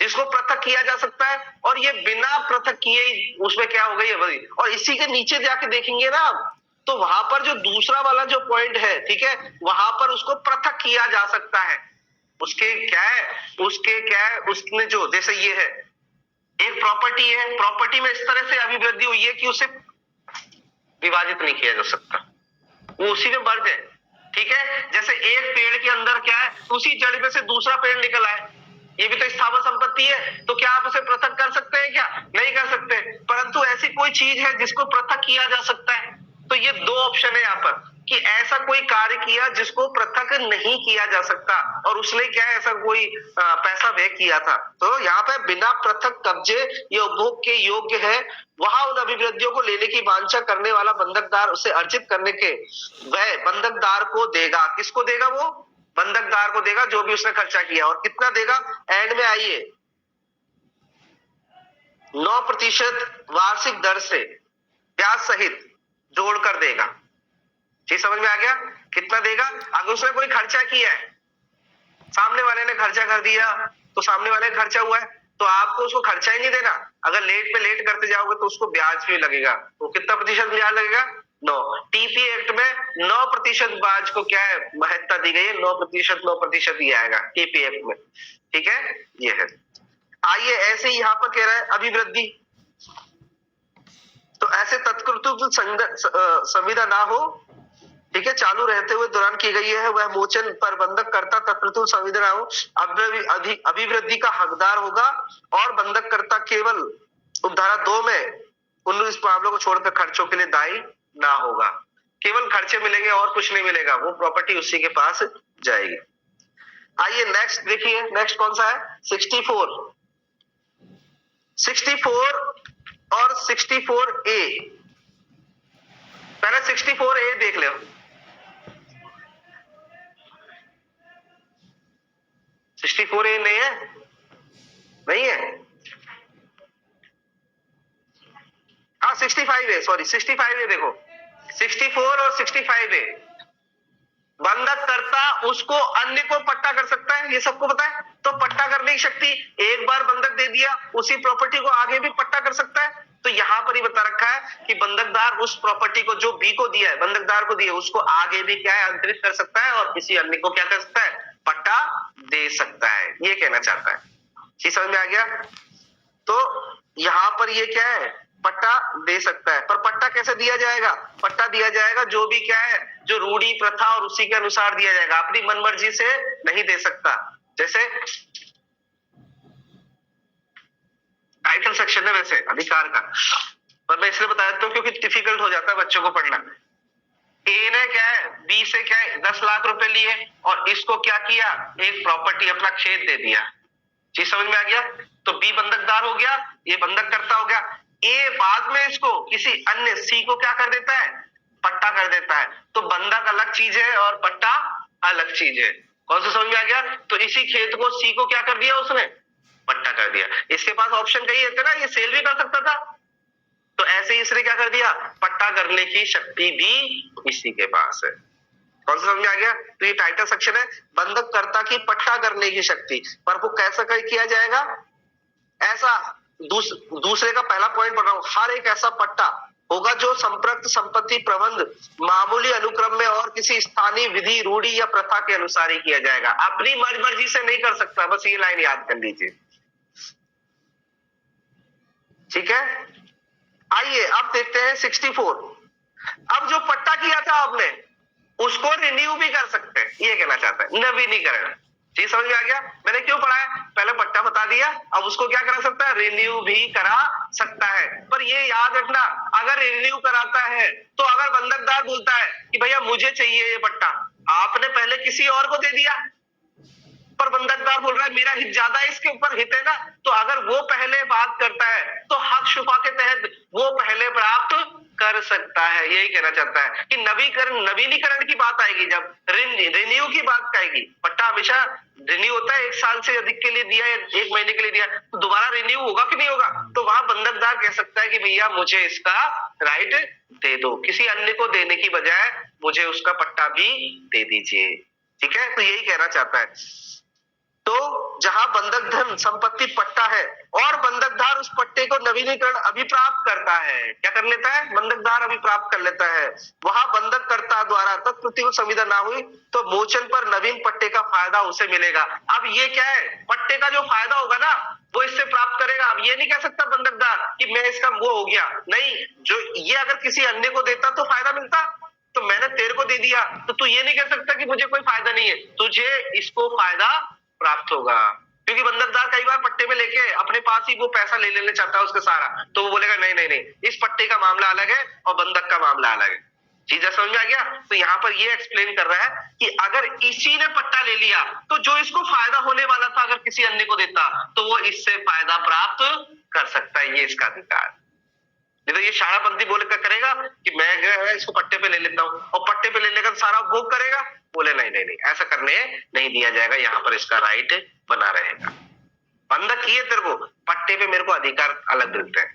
जिसको पृथक किया जा सकता है, और ये बिना पृथक किए उसमें क्या हो गई है। और इसी के नीचे जाके देखेंगे ना तो वहां पर जो दूसरा वाला जो पॉइंट है, ठीक है, वहां पर उसको पृथक किया जा सकता है। उसके क्या है उसने जो, जैसे ये है एक प्रॉपर्टी है, प्रॉपर्टी में इस तरह से अभिवृद्धि हुई है कि उसे विभाजित नहीं किया जा सकता, वो उसी में मर्ज है, ठीक है। जैसे एक पेड़ के अंदर क्या है, उसी जड़ में से दूसरा पेड़ निकल आए, ये भी तो स्थावर संपत्ति है, तो क्या आप उसे पृथक कर सकते हैं? क्या नहीं कर सकते, परंतु ऐसी कोई चीज है जिसको पृथक किया जा सकता है। तो ये दो ऑप्शन है यहाँ पर कि ऐसा कोई कार्य किया जिसको पृथक नहीं किया जा सकता, और उसने क्या ऐसा कोई पैसा व्यय किया था। तो यहाँ पे बिना पृथक कब्जे या उपभोग के योग्य है, वहां उन अभिवृद्धियों को लेने की वांछा करने वाला बंधकदार उसे अर्जित करने के वह बंधकदार को देगा। किसको देगा? वो बंधकदार को देगा जो भी उसने खर्चा किया। और कितना देगा? एंड में आइए 9% वार्षिक दर से ब्याज सहित जोड़कर देगा। चीज समझ में आ गया? कितना देगा? अगर उसने कोई खर्चा किया है, सामने वाले ने खर्चा कर दिया, तो सामने वाले का खर्चा हुआ है, तो आपको उसको खर्चा ही नहीं देना। अगर लेट पे लेट करते जाओगे तो उसको ब्याज भी लगेगा। तो कितना प्रतिशत ब्याज लगेगा? 9। टीपी एक्ट में 9% ब्याज को क्या है महत्ता दी गई है, 9% ही आएगा टीपी एक्ट में, ठीक है, ये है। आइए ऐसे ही यहाँ पर कह रहा है अभिवृद्धि, तो ऐसे तत्कृत संविदा ना हो, ठीक है, चालू रहते हुए दौरान की गई है, वह मोचन प्रबंधक करता तत्कृत संविदा ना हो अभिवृद्धि का हकदार होगा, और बंधक करता केवल उपधारा 2 में 19 मामलों को छोड़कर खर्चों के लिए दायी ना होगा। केवल खर्चे मिलेंगे और कुछ नहीं मिलेगा, वो प्रॉपर्टी उसी के पास जाएगी। आइए नेक्स्ट देखिए, नेक्स्ट कौन सा है? 64 और 64A। पहले 64A देख लो। 64A नहीं है, नहीं है, हाँ 65A, सॉरी 65A देखो, 64 और 65A। बंधक करता उसको अन्य को पट्टा कर सकता है, ये सबको पता है। तो पट्टा करने की शक्ति, एक बार बंधक दे दिया उसी प्रॉपर्टी को आगे भी पट्टा कर सकता है। तो यहां पर ही बता रखा है कि बंधकदार उस प्रॉपर्टी को जो बी को दिया है, बंधकदार को दिया, उसको आगे भी क्या है अंतरित कर सकता है, और किसी अन्य को क्या कर सकता है? पट्टा दे सकता है, ये कहना चाहता है। चीज समझ में आ गया? तो यहां पर ये क्या है, पट्टा दे सकता है। पर पट्टा कैसे दिया जाएगा? पट्टा दिया जाएगा जो भी क्या है, जो रूढ़ी प्रथा और उसी के अनुसार दिया जाएगा, अपनी मनमर्जी से नहीं दे सकता। जैसे टाइटल सेक्शन है वैसे अधिकार का, पर मैं इसलिए बता देता हूँ क्योंकि डिफिकल्ट हो जाता है बच्चों को पढ़ना। ए ने क्या है, बी से क्या है 10 लाख रुपए लिए, और इसको क्या किया, एक प्रॉपर्टी अपना खेत दे दिया। चीज समझ में आ गया? तो बी बंधकदार हो गया, ये बंधक करता हो गया। ए बाद में इसको किसी अन्य सी को क्या कर देता है? पट्टा कर देता है। तो बंधक अलग चीज है और पट्टा अलग चीज है। कौन सा समझ में आ गया? तो इसी खेत को सी को क्या कर दिया उसने? पट्टा कर दिया। इसके पास ऑप्शन कई थे ना, ये सेल भी कर सकता था, तो ऐसे ही इसने क्या कर दिया? पट्टा करने की शक्ति भी इसी के पास है। कौन सा समझ में आ गया? तो ये टाइटल सेक्शन है, बंधक कर्ता की पट्टा करने की शक्ति। पर वो कैसा किया जाएगा? ऐसा दूसरे का पहला पॉइंट पढ़ रहा हूं, हर एक ऐसा पट्टा होगा जो संप्रक्त संपत्ति प्रबंध मामूली अनुक्रम में और किसी स्थानीय विधि रूढ़ी या प्रथा के अनुसार ही किया जाएगा। अपनी मर्जी से नहीं कर सकता, बस ये लाइन याद कर लीजिए, ठीक है। आइए अब देखते हैं 64। अब जो पट्टा किया था आपने उसको रिन्यू भी कर सकते हैं, ये कहना चाहता है नवीनीकरण। ठीक समझ में आ गया? मैंने क्यों पढ़ाया, पहले पट्टा बता दिया, अब उसको क्या करा सकता है, रिन्यू भी करा सकता है। पर ये याद रखना, अगर रिन्यू कराता है तो अगर बंधकदार बोलता है कि भैया मुझे चाहिए ये पट्टा, आपने पहले किसी और को दे दिया, पर बंधकदार बोल रहा है मेरा हित ज्यादा है, इसके ऊपर हित है ना, तो अगर वो पहले बात करता है तो हक शुफा के तहत वो पहले प्राप्त कर सकता है। यही कहना चाहता है कि नवीनीकरण की बात आएगी, जब रिन्यू की बात आएगी, पट्टा हमेशा रिन्यू होता है, 1 साल से अधिक के लिए दिया या 1 महीने के लिए दिया, तो दोबारा रिन्यू होगा कि नहीं होगा, तो वहां बंधकदार कह सकता है कि भैया मुझे इसका राइट दे दो, किसी अन्य को देने की बजाय मुझे उसका पट्टा भी दे दीजिए। ठीक है, तो यही कहना चाहता है। तो जहां बंधक धन संपत्ति पट्टा है और बंधकदार उस पट्टे को नवीनीकरण अभिप्राप्त करता है, क्या कर लेता है, बंधकदार अभिप्राप्त कर लेता है, वहां बंधककर्ता द्वारा तत्प्रतिकूल संविदा ना हुई तो मोचन पर नवीन पट्टे का फायदा उसे मिलेगा। अब ये क्या है, पट्टे का जो फायदा होगा ना वो इससे प्राप्त करेगा। अब ये नहीं कह सकता बंधकदार कि मैं इसका वो हो गया, नहीं, जो ये अगर किसी अन्य को देता तो फायदा मिलता, तो मैंने तेरे को दे दिया, तो तू ये नहीं कह सकता कि मुझे कोई फायदा नहीं है, तुझे इसको फायदा प्राप्त होगा। क्योंकि बंधकदार कई बार पट्टे में लेके अपने पास ही वो पैसा ले लेना चाहता है उसका सारा, तो वो बोलेगा नहीं नहीं नहीं, इस पट्टे का मामला अलग है और बंधक का मामला अलग है। चीज समझ में आ गया? तो यहाँ पर ये एक्सप्लेन कर रहा है कि अगर इसी ने पट्टा ले लिया तो जो इसको फायदा होने वाला था अगर किसी अन्य को देता तो वो इससे फायदा प्राप्त कर सकता है, ये इसका अधिकार। नहीं तो ये शाणापंथी बोल कर करेगा कि मैं इसको पट्टे पे ले लेता हूँ और पट्टे पे ले लेकर सारा उपभोग करेगा, बोले नहीं नहीं नहीं, ऐसा करने नहीं दिया जाएगा, यहाँ पर इसका राइट बना रहेगा। बंधक किए तेरे को, पट्टे पे मेरे को अधिकार अलग मिलते हैं,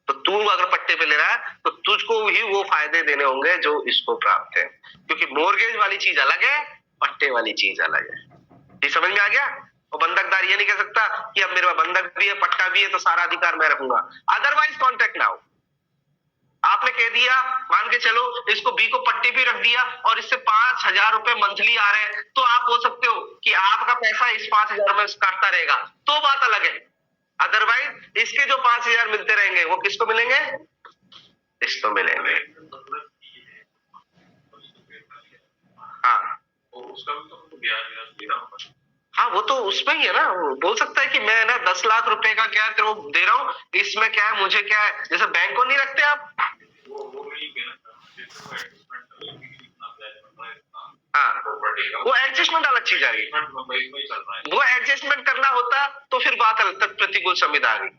तो तू अगर पट्टे पे ले रहा है तो तुझको ही वो फायदे देने होंगे जो इसको प्राप्त है, क्योंकि मोर्गेज वाली चीज अलग है, पट्टे वाली चीज अलग है। ये समझ में आ गया? और बंधकदार ये नहीं कह सकता कि अब मेरे पास बंधक भी है पट्टा भी है तो सारा अधिकार मैं रखूंगा। अदरवाइज कॉन्ट्रैक्ट ना हो, आपने कह दिया मान के चलो इसको बी को पट्टे भी रख दिया और इससे 5,000 रुपए मंथली आ रहे हैं, तो आप बोल सकते हो कि आपका पैसा इस 5,000 में काटता रहेगा, तो बात अलग है। अदरवाइज इसके जो 5,000 मिलते रहेंगे वो किसको मिलेंगे, इसको मिलेंगे। हाँ उसका भी तो ब्याज देना होगा। हाँ, वो तो उसमें ही है ना, वो बोल सकता है कि मैं ना 10 लाख रुपए का क्या तेरे को दे रहा हूँ, इसमें क्या है मुझे क्या है, जैसे बैंक को नहीं रखते आप, वो नहीं कहना चाहता, हाँ वो एडजस्टमेंट अलग चीज आ गई, वो एडजस्टमेंट करना होता तो फिर बात अलग, तक प्रतिकूल संविदा आ गई।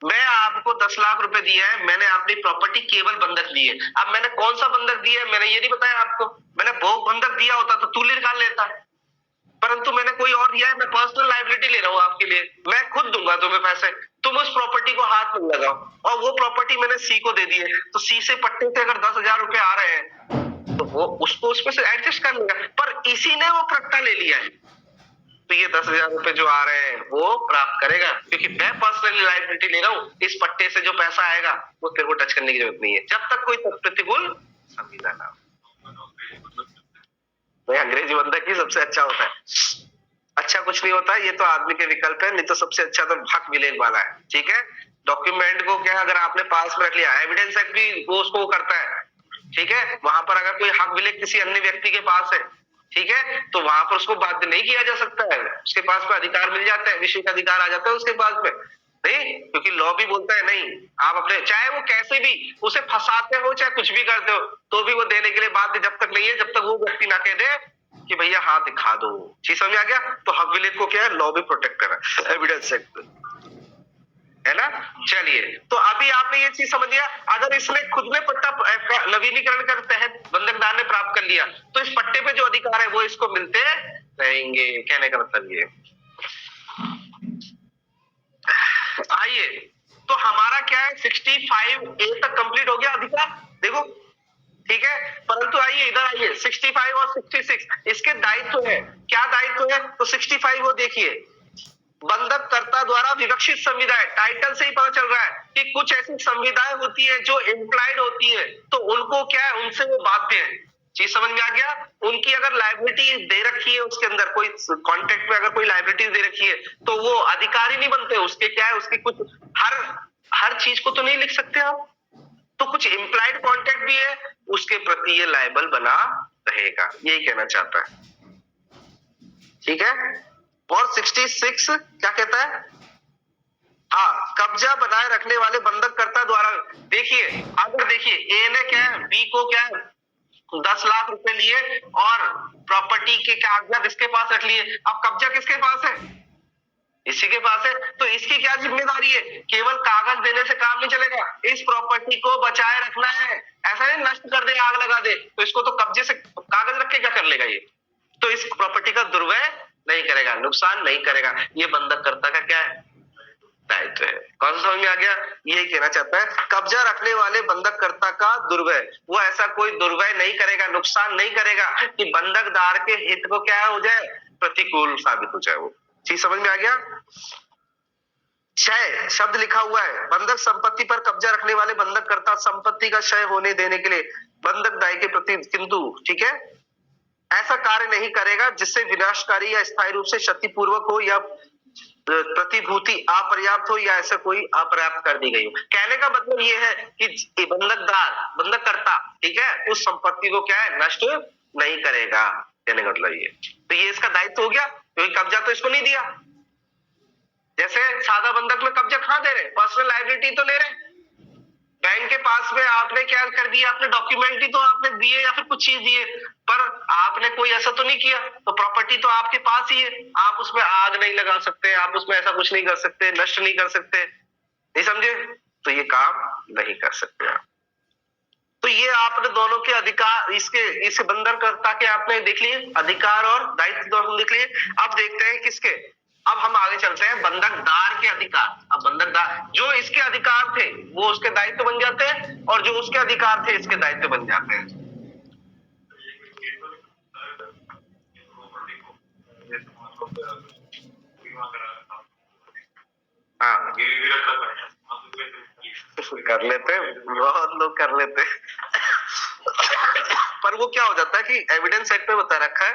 मैं आपको 10 लाख रुपए दिया है, मैंने अपनी प्रॉपर्टी केवल बंधक दी है। अब मैंने कौन सा बंधक दिया है मैंने ये नहीं बताया आपको, मैंने भोग बंधक दिया होता तो तू निकाल लेता, परंतु मैंने कोई और दिया है, मैं पर्सनल लायबिलिटी ले रहा हूँ आपके लिए, मैं खुद दूंगा तुम्हें पैसे, तुम उस प्रॉपर्टी को हाथ में लगाओ, और वो प्रॉपर्टी मैंने सी को दे दी है, तो सी से पट्टे से अगर 10,000 रुपए आ रहे हैं तो वो उसको उसमें से एडजस्ट कर लेगा, पर इसी ने वो पट्टा ले लिया है तो ये 10,000 रुपए जो आ रहे हैं वो प्राप्त करेगा, क्योंकि मैं पर्सनली लायबिलिटी ले रहा हूँ, इस पट्टे से जो पैसा आएगा वो तेरे को टच करने की जरूरत नहीं है, जब तक कोई प्रतिकूल संविदा ना हो। भाई अंग्रेजी बंधक ही सबसे अच्छा होता है, अच्छा कुछ नहीं होता, ये तो आदमी के विकल्प है, नहीं तो सबसे अच्छा तो हक विलेख वाला है। ठीक है, डॉक्यूमेंट को क्या अगर आपने पास में रख लिया, एविडेंस एक्ट भी वो उसको करता है, ठीक है, वहां पर अगर कोई हक विलेख किसी अन्य व्यक्ति के पास है, ठीक है, तो वहां पर उसको बाध्य नहीं किया जा सकता है, उसके पास में अधिकार मिल जाता है, विशेष अधिकार आ जाता है उसके पास में, नहीं, क्योंकि लॉ भी बोलता है नहीं, आप अपने चाहे वो कैसे भी उसे फंसाते हो चाहे कुछ भी करते हो तो भी वो देने के लिए बाध्य जब तक नहीं है जब तक वो व्यक्ति ना कह दे कि भैया हाँ दिखा दो। चीज समझ आ गया? तो हक विलेख को क्या है, लॉ भी प्रोटेक्ट कर रहा है, एविडेंस एक्ट है ना। चलिए, तो अभी आपने ये चीज समझ लिया, अगर इसने खुद में पट्टा नवीनीकरण के तहत बंधकदार ने प्राप्त कर लिया तो इस पट्टे पे जो अधिकार है वो इसको मिलते रहेंगे, कहने का मतलब ये। आइए, तो हमारा क्या है 65A तक कंप्लीट हो गया अधिकार, देखो ठीक है, परंतु आइए इधर आइए 65 और 66 इसके दायित्व है, क्या दायित्व है, तो 65 वो देखिए, बंधककर्ता द्वारा विवक्षित संविदाएं, टाइटल से ही पता चल रहा है कि कुछ ऐसी संविदाएं होती है जो इम्प्लाइड होती है, तो उनको क्या है, उनसे वो बाध्य है। चीज समझ में आ गया? उनकी अगर लायबिलिटी दे रखी है, उसके अंदर कोई कॉन्ट्रैक्ट में अगर कोई लायबिलिटी दे रखी है, तो वो अधिकारी नहीं बनते। उसके क्या है, उसके कुछ हर चीज को तो नहीं लिख सकते आप, तो कुछ इम्प्लाइड कॉन्ट्रैक्ट भी है, उसके प्रति ये लायबल बना रहेगा, यही कहना चाहता है। ठीक है। और 66 क्या कहता है? हाँ, कब्जा बनाए रखने वाले बंधककर्ता द्वारा, देखिए अगर देखिए ए ने क्या है, बी को क्या है 10 लाख रुपए लिए और प्रॉपर्टी के कागजात इसके पास रख लिए। अब कब्जा किसके पास है? इसी के पास है। तो इसकी क्या जिम्मेदारी है? केवल कागज देने से काम नहीं चलेगा, इस प्रॉपर्टी को बचाए रखना है। ऐसा नहीं नष्ट कर दे, आग लगा दे, तो इसको तो कब्जे से कागज रख के क्या कर लेगा ये? तो इस प्रॉपर्टी का दुर्व्यय नहीं करेगा, नुकसान नहीं करेगा। ये बंधककर्ता का क्या है? दायित्व है। कौन सा समझ में आ गया? यही कहना चाहता है, कब्जा रखने वाले बंधककर्ता का दुर्व्यय, वो ऐसा कोई दुर्व्यय नहीं करेगा, नुकसान नहीं करेगा कि बंधकदार के हित को क्या हो जाए, प्रतिकूल साबित हो जाए। वो चीज समझ में आ गया? क्षय शब्द लिखा हुआ है, बंधक संपत्ति पर कब्जा रखने वाले बंधककर्ता संपत्ति का क्षय होने देने के लिए बंधकदायी के प्रति, किंतु ठीक है, ऐसा कार्य नहीं करेगा जिससे विनाशकारी या स्थायी रूप से क्षतिपूर्वक हो या प्रतिभूति अपर्याप्त हो या ऐसा कोई अपर्याप्त कर दी गई हो। कहने का मतलब ये है कि बंधककर्ता ठीक है, उस संपत्ति को क्या है, नष्ट नहीं करेगा। कहने का मतलब ये, तो ये इसका दायित्व हो गया, क्योंकि कब्जा तो इसको नहीं दिया। जैसे सादा बंधक में कब्जा कहां दे रहे, पर्सनल लायबिलिटी तो ले रहे, बैंक के पास में आपने क्या कर दिया, आपने डॉक्यूमेंट ही तो आपने दिए या फिर कुछ चीज दिए, पर आपने कोई ऐसा तो नहीं किया, तो प्रॉपर्टी तो आपके पास ही है, आप उसमें आग नहीं लगा सकते, आप उसमें ऐसा कुछ नहीं कर सकते, नष्ट नहीं कर सकते, नहीं समझे? तो ये काम नहीं कर सकते आप। तो ये आपने दोनों के अधिकार, इस बंधककर्ता के आपने देख लिए अधिकार और दायित्व दोनों देख लिए। अब देखते हैं किसके, अब हम आगे चलते हैं बंधकदार के अधिकार। अब बंधकदार जो इसके अधिकार थे वो उसके दायित्व बन जाते हैं, और जो उसके अधिकार थे इसके दायित्व बन जाते हैं। हाँ कर लेते, बहुत लोग कर लेते पर वो क्या हो जाता है कि एविडेंस एक्ट में बता रखा है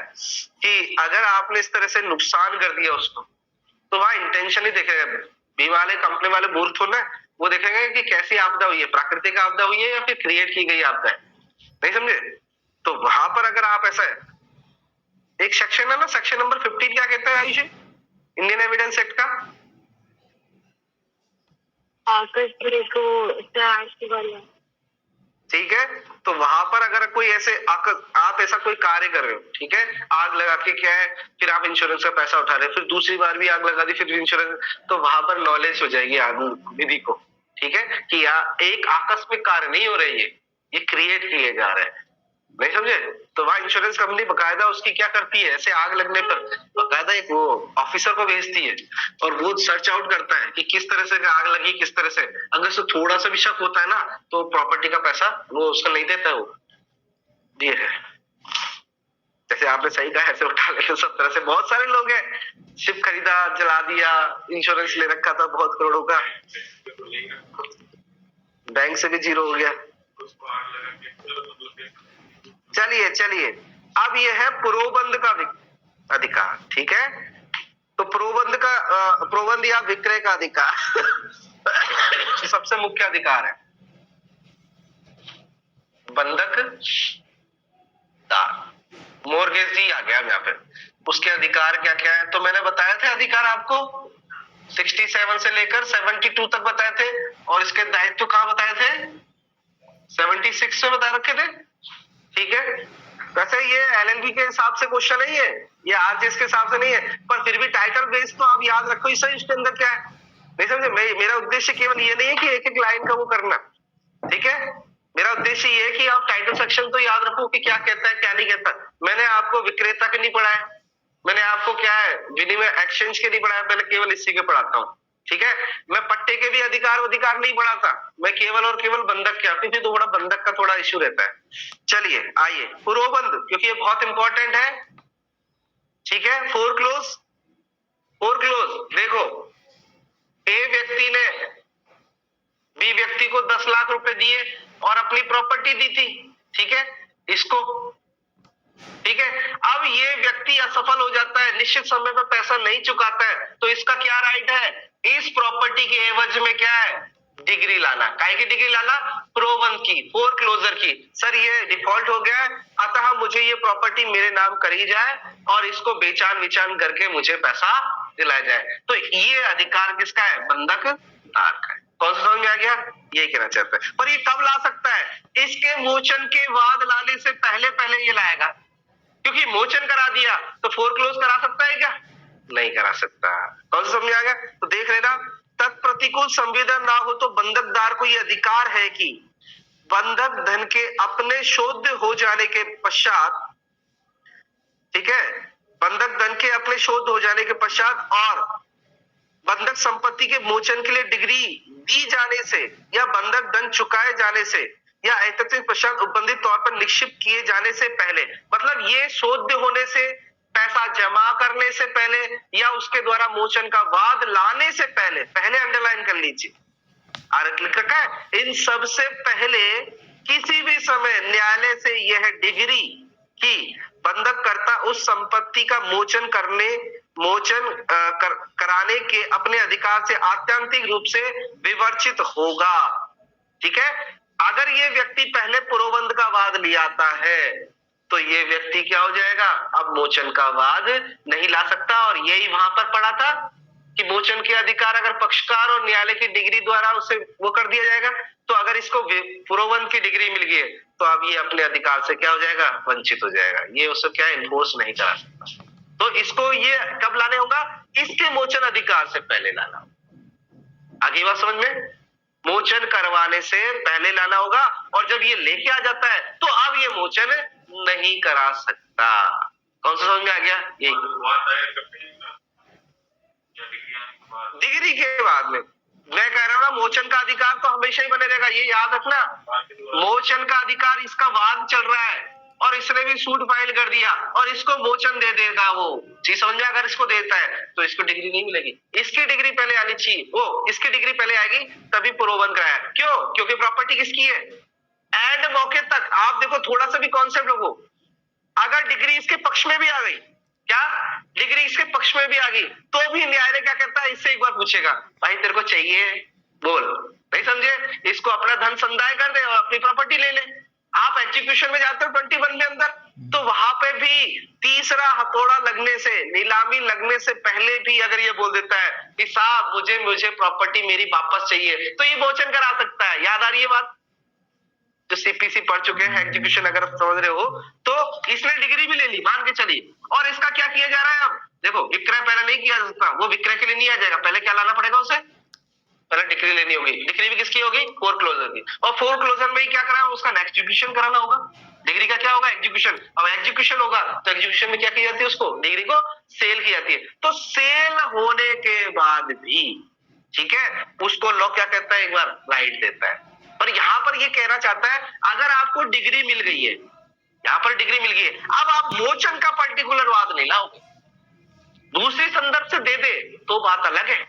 कि अगर आपने इस तरह से नुकसान कर दिया उसको, तो वहां इंटेंशन ही देखेगा। बीमा वाले कंपनी वाले मूर्ख ना, वो देखेंगे कि कैसी आपदा हुई है, प्राकृतिक आपदा हुई है या फिर क्रिएट की गई आपदा है, नहीं समझे? तो वहां पर अगर आप ऐसा है, एक सेक्शन है ना, सेक्शन नंबर 15 क्या कहता है आयुष, इंडियन एविडेंस एक्ट का? ठीक है। तो वहां पर अगर कोई ऐसे आप ऐसा कोई कार्य कर रहे हो, ठीक है, आग लगा के क्या है, फिर आप इंश्योरेंस का पैसा उठा रहे हो, फिर दूसरी बार भी आग लगा दी, फिर इंश्योरेंस, तो वहां पर नॉलेज हो जाएगी आग विधि को, ठीक है, कि एक आकस्मिक कार्य नहीं हो रही है, ये क्रिएट किए जा रहे हैं, नहीं समझे? तो वहां इंश्योरेंस कंपनी बकायदा उसकी क्या करती है, ऐसे आग लगने पर बकायदा एक वो ऑफिसर को भेजती है, और वो सर्च आउट करता है कि किस तरह से आग लगी, किस तरह से। अगर उसको थोड़ा सा भी शक होता है ना, तो प्रॉपर्टी का पैसा वो उसका नहीं देता, वो ये है। जैसे आपने सही कहा, ऐसे उठा लेते सब तरह से। बहुत सारे लोग हैं, शिप खरीदा, जला दिया, इंश्योरेंस ले रखा था बहुत करोड़ों का, बैंक से भी जीरो हो गया। चलिए अब ये है प्रोबंध का अधिकार, ठीक है। तो प्रोबंध या विक्रय का अधिकार सबसे मुख्य अधिकार है बंधक मोर्गेज जी आ गया यहाँ पे। उसके अधिकार क्या क्या है, तो मैंने बताया था अधिकार आपको 67 से लेकर 72 तक बताए थे, और इसके दायित्व कहाँ बताए थे, 76 में बता रखे थे, ठीक है। वैसे ये एलएलबी के हिसाब से क्वेश्चन नहीं है, ये आरजेएस के हिसाब से नहीं है, पर फिर भी टाइटल बेस तो आप याद रखो ही सही, इसके अंदर क्या है, नहीं समझे? मेरा उद्देश्य केवल ये नहीं है कि एक एक लाइन का वो करना, ठीक है। मेरा उद्देश्य ये है कि आप टाइटल सेक्शन तो याद रखो कि क्या कहता है क्या नहीं कहता। मैंने आपको विक्रेता के नहीं पढ़ाया, मैंने आपको क्या है विनिमय एक्सचेंज के नहीं पढ़ाया, मैंने केवल इसी के पढ़ाता हूँ, ठीक है। मैं पट्टे के भी अधिकार नहीं पढ़ाता, मैं केवल और केवल बंधक के आती थी, तो बड़ा बंधक का थोड़ा इश्यू रहता है। चलिए आइए प्रोबंध, क्योंकि ये बहुत इंपॉर्टेंट है, ठीक है। फोरक्लोज फोर क्लोज देखो, ए व्यक्ति ने बी व्यक्ति को 10 लाख रुपए दिए और अपनी प्रॉपर्टी दी थी, ठीक है, इसको, ठीक है। अब ये व्यक्ति असफल हो जाता है, निश्चित समय पर पैसा नहीं चुकाता है, तो इसका क्या राइट है? इस प्रॉपर्टी के एवज में क्या है? डिग्री लाना। काय की डिग्री लाना? प्रोबंध की, फोर क्लोजर की। सर ये डिफॉल्ट हो गया है, अतः मुझे ये प्रॉपर्टी मेरे नाम करी जाए और इसको बेचान विचान करके मुझे पैसा दिलाया जाए। तो ये अधिकार किसका है? बंधक धारक का है। कौन सा समझ में आ गया? ये कहना चाहता है। पर ये कब ला सकता है? इसके मोचन के बाद लाने से पहले पहले ये लाएगा, क्योंकि मोचन करा दिया तो फोर क्लोज करा सकता है क्या? नहीं करा सकता। कौन सा समझ आ गया? तो देख लेना, तत्प्रतिकूल संवेदन ना हो तो बंधकदार को यह अधिकार है कि बंधक धन के अपने शोध हो जाने के पश्चात, ठीक है, बंधक धन के अपने शोध हो जाने के पश्चात और बंधक संपत्ति के मोचन के लिए डिग्री दी जाने से या बंधक धन चुकाए जाने से या एकत्रित पश्चात उपबंधित तौर पर निक्षिप्त किए जाने से पहले, मतलब ये शोध होने से, पैसा जमा करने से पहले या उसके द्वारा मोचन का वाद लाने से पहले, पहले अंडरलाइन कर लीजिए, लिखा है, इन सब से पहले किसी भी समय न्यायालय से यह डिग्री की बंधक करता उस संपत्ति का कराने के अपने अधिकार से आत्यंतिक रूप से विवर्चित होगा, ठीक है। अगर ये व्यक्ति पहले पुरोबंध का वाद लियाता है तो ये व्यक्ति क्या हो जाएगा? अब मोचन का वाद नहीं ला सकता। और यही वहां पर पड़ा था कि मोचन के अधिकार अगर पक्षकार और न्यायालय की डिग्री द्वारा उसे वो कर दिया जाएगा, तो अगर इसको पुरोबंध की डिग्री मिल गई तो अब ये अपने अधिकार से क्या हो जाएगा? वंचित हो जाएगा। ये उसको क्या इन्फोर्स नहीं करा सकता। तो इसको ये कब लाने होगा? इसके मोचन अधिकार से पहले लाना। आगे बात समझ में? मोचन करवाने से पहले लाना होगा, और जब ये लेके आ जाता है तो अब ये मोचन नहीं करा सकता। कौन सा समझ में आ गया? ये डिग्री के बाद में मैं कह रहा हूं ना, मोचन का अधिकार तो हमेशा ही बने रहेगा, ये याद रखना। मोचन का अधिकार, इसका वाद चल रहा है और इसने भी सूट फाइल कर दिया और इसको मोचन दे देगा वो, चीज समझ में? अगर इसको देता है तो इसको डिग्री नहीं मिलेगी, इसकी डिग्री पहले आनी चाहिए, वो इसकी डिग्री पहले आएगी तभी पुरोबंध कराया। क्यों? क्योंकि प्रॉपर्टी किसकी है? एंड मौके तक आप देखो, थोड़ा सा भी कॉन्सेप्ट रखो, अगर डिग्री इसके पक्ष में भी आ गई, क्या डिग्री इसके पक्ष में भी आ गई, तो भी न्यायालय क्या करता है? इससे एक बार पूछेगा, भाई तेरे को चाहिए, बोल। नहीं समझे? इसको अपना धन संदाय कर दे और अपनी प्रॉपर्टी ले ले। आप एग्जीक्यूशन में जाते हो 21 के अंदर, तो वहां पे भी तीसरा हथौड़ा लगने से, नीलामी लगने से पहले भी अगर ये बोल देता है कि साहब मुझे प्रॉपर्टी मेरी वापस चाहिए, तो ये मोचन करा सकता है। याद आ रही है बात? जो सीपीसी पढ़ चुके हैं एग्जीक्यूशन, अगर आप समझ रहे हो, तो इसने डिग्री भी ले ली, मान के चलिए, और इसका क्या किया जा रहा है? अब देखो, विक्रय पहले नहीं किया जा सकता, वो विक्रय के लिए नहीं आ जाएगा, पहले क्या लाना पड़ेगा उसे? पहले डिग्री लेनी होगी। डिग्री भी किसकी होगी? फोर क्लोजर की। और फोर क्लोजर में ही क्या कराना? उसका एग्जीक्यूशन कराना होगा। डिग्री का क्या होगा? एग्जीक्यूशन। अब एग्जीक्यूशन होगा तो एग्जीक्यूशन में क्या की जाती है? उसको, डिग्री को सेल की जाती है। तो सेल होने के बाद भी, ठीक है, उसको लॉ क्या कहता है? एक बार राइट देता है। पर यहां पर ये कहना चाहता है, अगर आपको डिग्री मिल गई है, यहां पर डिग्री मिल गई है, अब आप मोचन का पर्टिकुलर वाद नहीं लाओगे, दूसरी संदर्भ से दे दे तो बात अलग है।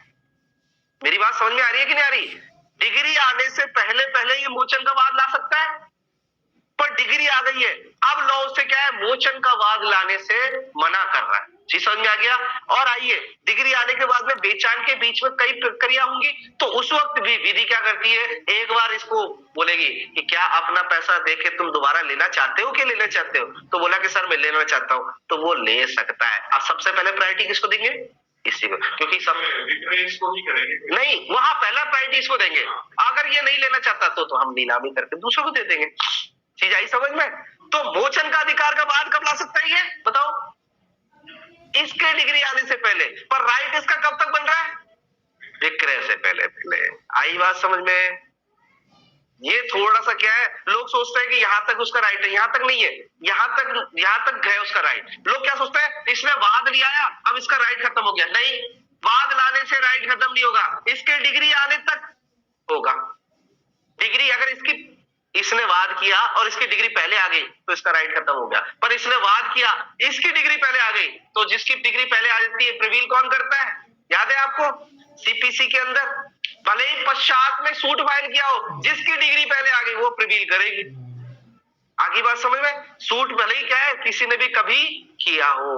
मेरी बात समझ में आ रही है कि नहीं आ रही? डिग्री आने से पहले पहले ये मोचन का वाद ला सकता है, पर डिग्री आ गई है, अब लॉ उससे क्या है? मोचन का वाद लाने से मना कर रहा है। जी समझ में आ गया? और आइए, डिग्री आने के बाद में बेचान के बीच में कई प्रक्रिया होंगी, तो उस वक्त भी विधि क्या करती है? एक बार इसको बोलेगी कि क्या अपना पैसा देके तुम दोबारा लेना चाहते हो कि लेना चाहते हो? तो बोला कि सर मैं लेना चाहता हूं, तो वो ले सकता है। अब सबसे पहले प्रायोरिटी किसको देंगे? इसी को, क्योंकि सब इसको ही करेंगे नहीं, वहां पहला प्रायोरिटी इसको देंगे। अगर ये नहीं लेना चाहता तो हम नीलामी करके दूसरों को दे देंगे। चीज आई समझ में? तो मोचन का अधिकार का वाद कब ला सकता है? ये बताओ। इसके डिग्री आने से पहले। पर राइट इसका कब तक बन रहा है? विक्रय से पहले पहले। आई बात समझ में? ये थोड़ा सा क्या है, लोग सोचते हैं कि यहां तक उसका राइट है, यहां तक नहीं है, यहां तक है उसका राइट। लोग क्या सोचते हैं? इसने वाद लिया आया, अब इसका राइट खत्म हो गया। नहीं, वाद लाने से राइट खत्म नहीं होगा, इसके डिग्री आने तक होगा। डिग्री अगर इसने वाद किया और इसकी डिग्री पहले आ गई तो इसका राइट खत्म हो गया। पर इसने वाद किया, इसकी डिग्री पहले आ गई, तो जिसकी डिग्री पहले आ जाती है प्रिवील कौन करता है? याद है आपको? सीपीसी के अंदर भले ही पश्चात में सूट फाइल किया हो, जिसकी डिग्री पहले आ गई वो प्रिवील करेगी। आगे बात समझ में? सूट भले ही क्या है किसी ने भी कभी किया हो।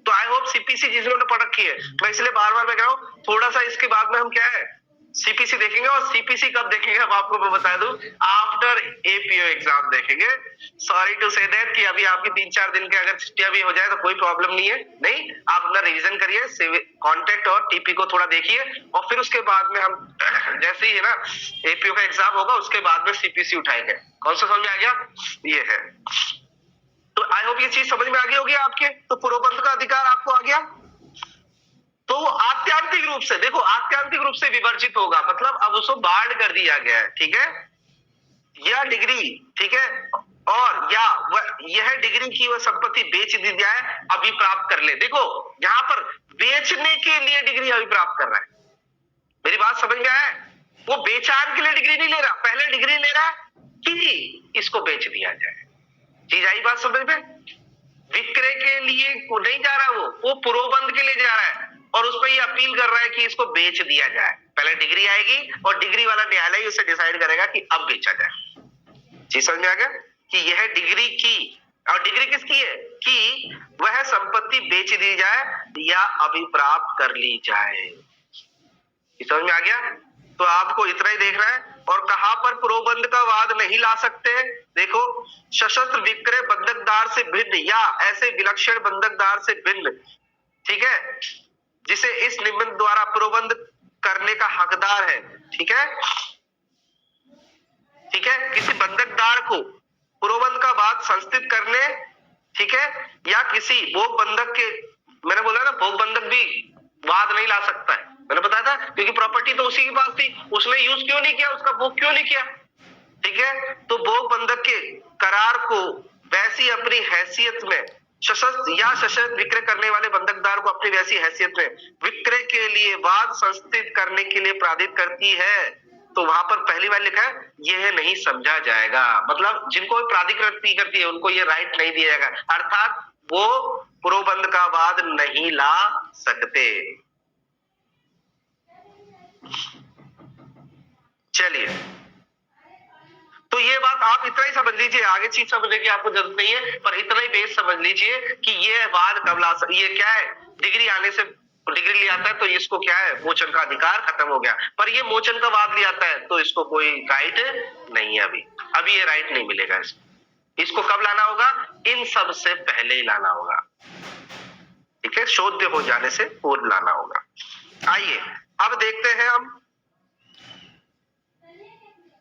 तो आई होप सीपीसी जिस लोगों ने पढ़ रखी है, मैं इसलिए बार बार मैं कह रहा हूं, थोड़ा सा इसके बाद में हम क्या है सीपीसी देखेंगे। और सीपीसी कब देखेंगे हम आपको मैं बता दूं, आफ्टर एपीओ एग्जाम देखेंगे। सॉरी टू से दैट कि अभी आपकी 3-4 दिन के अगर छुट्टियां भी हो जाए तो कोई प्रॉब्लम नहीं है। नहीं, आप अपना रिवीजन करिए, कॉन्टेक्ट और टीपी को थोड़ा देखिए, और फिर उसके बाद में हम जैसे ही है ना एपीओ का एग्जाम होगा उसके बाद में सीपीसी उठाएंगे। कौन सा समझ में आ गया? ये है। तो आई होप ये चीज समझ में आ गई होगी आपके। तो पूर्वबंध का अधिकार आपको आ गया। तो आत्यांतिक रूप से देखो, आत्यांतिक रूप से विवर्जित होगा, मतलब अब उसको बार्ड कर दिया गया है, ठीक है, यह डिग्री, ठीक है, और या यह डिग्री की वह संपत्ति बेच दी जाए, अभी प्राप्त कर ले। देखो यहां पर बेचने के लिए डिग्री अभी प्राप्त कर रहा है। मेरी बात समझ में आया? वो बेचान के लिए डिग्री नहीं ले रहा, पहले डिग्री ले रहा है कि इसको बेच दिया जाए। चीज आई बात समझ में? विक्रय के लिए नहीं जा रहा, वो पुरोबंध के लिए जा रहा है, और उस पर ये अपील कर रहा है कि इसको बेच दिया जाए। पहले डिग्री आएगी और डिग्री वाला न्यायालय उसे डिसाइड करेगा कि अब बेचा जाए। जी समझ में आ गया कि यह डिग्री की, और डिग्री किसकी है कि वह संपत्ति बेच दी जाए या अभिप्राप्त कर ली जाए। समझ में आ गया? तो आपको इतना ही देखना है। और कहां पर प्रोबंध का वाद नहीं ला सकते? देखो, सशस्त्र विक्रय बंधकदार से भिन्न या ऐसे विलक्षण बंधकदार से भिन्न, ठीक है, जिसे इस निबंध द्वारा प्रोबंध करने का हकदार है, ठीक है, ठीक है, किसी बंधकदार को प्रोबंध का वाद संस्थित करने, ठीक है, या किसी भोग बंधक के, मैंने बोला ना भोग बंधक भी वाद नहीं ला सकता है, मैंने बताया था, क्योंकि प्रॉपर्टी तो उसी के पास थी, उसने यूज क्यों नहीं किया, उसका भोग क्यों नहीं किया, ठीक है। तो भोग बंधक के करार को वैसी अपनी हैसियत में सशस्त्र या सशस्त्र विक्रय करने वाले बंधकदार को अपनी वैसी हैसियत में विक्रय के लिए वाद संस्थित करने के लिए प्राधित करती है। तो वहां पर पहली बार लिखा है यह नहीं समझा जाएगा, मतलब जिनको प्राधिकृत करती है उनको ये राइट नहीं दिया जाएगा, अर्थात वो प्रोबंध का वाद नहीं ला सकते। चलिए, तो ये बात आप इतना ही समझ लीजिए, आगे चीज समझने की आपको जरूरत नहीं है, पर इतना ही बेस समझ लीजिए कि ये वाद कब ला सकते, ये क्या है, डिग्री आने से डिग्री ले आता है तो इसको क्या है, मोचन का अधिकार खत्म हो गया। पर ये मोचन का वाद ले आता है तो इसको कोई राइट नहीं है, अभी ये राइट नहीं मिलेगा। इसको कब लाना होगा? इन सब से पहले ही लाना होगा, ठीक है, शोध्य हो जाने से पूर्व लाना होगा। आइए अब देखते हैं हम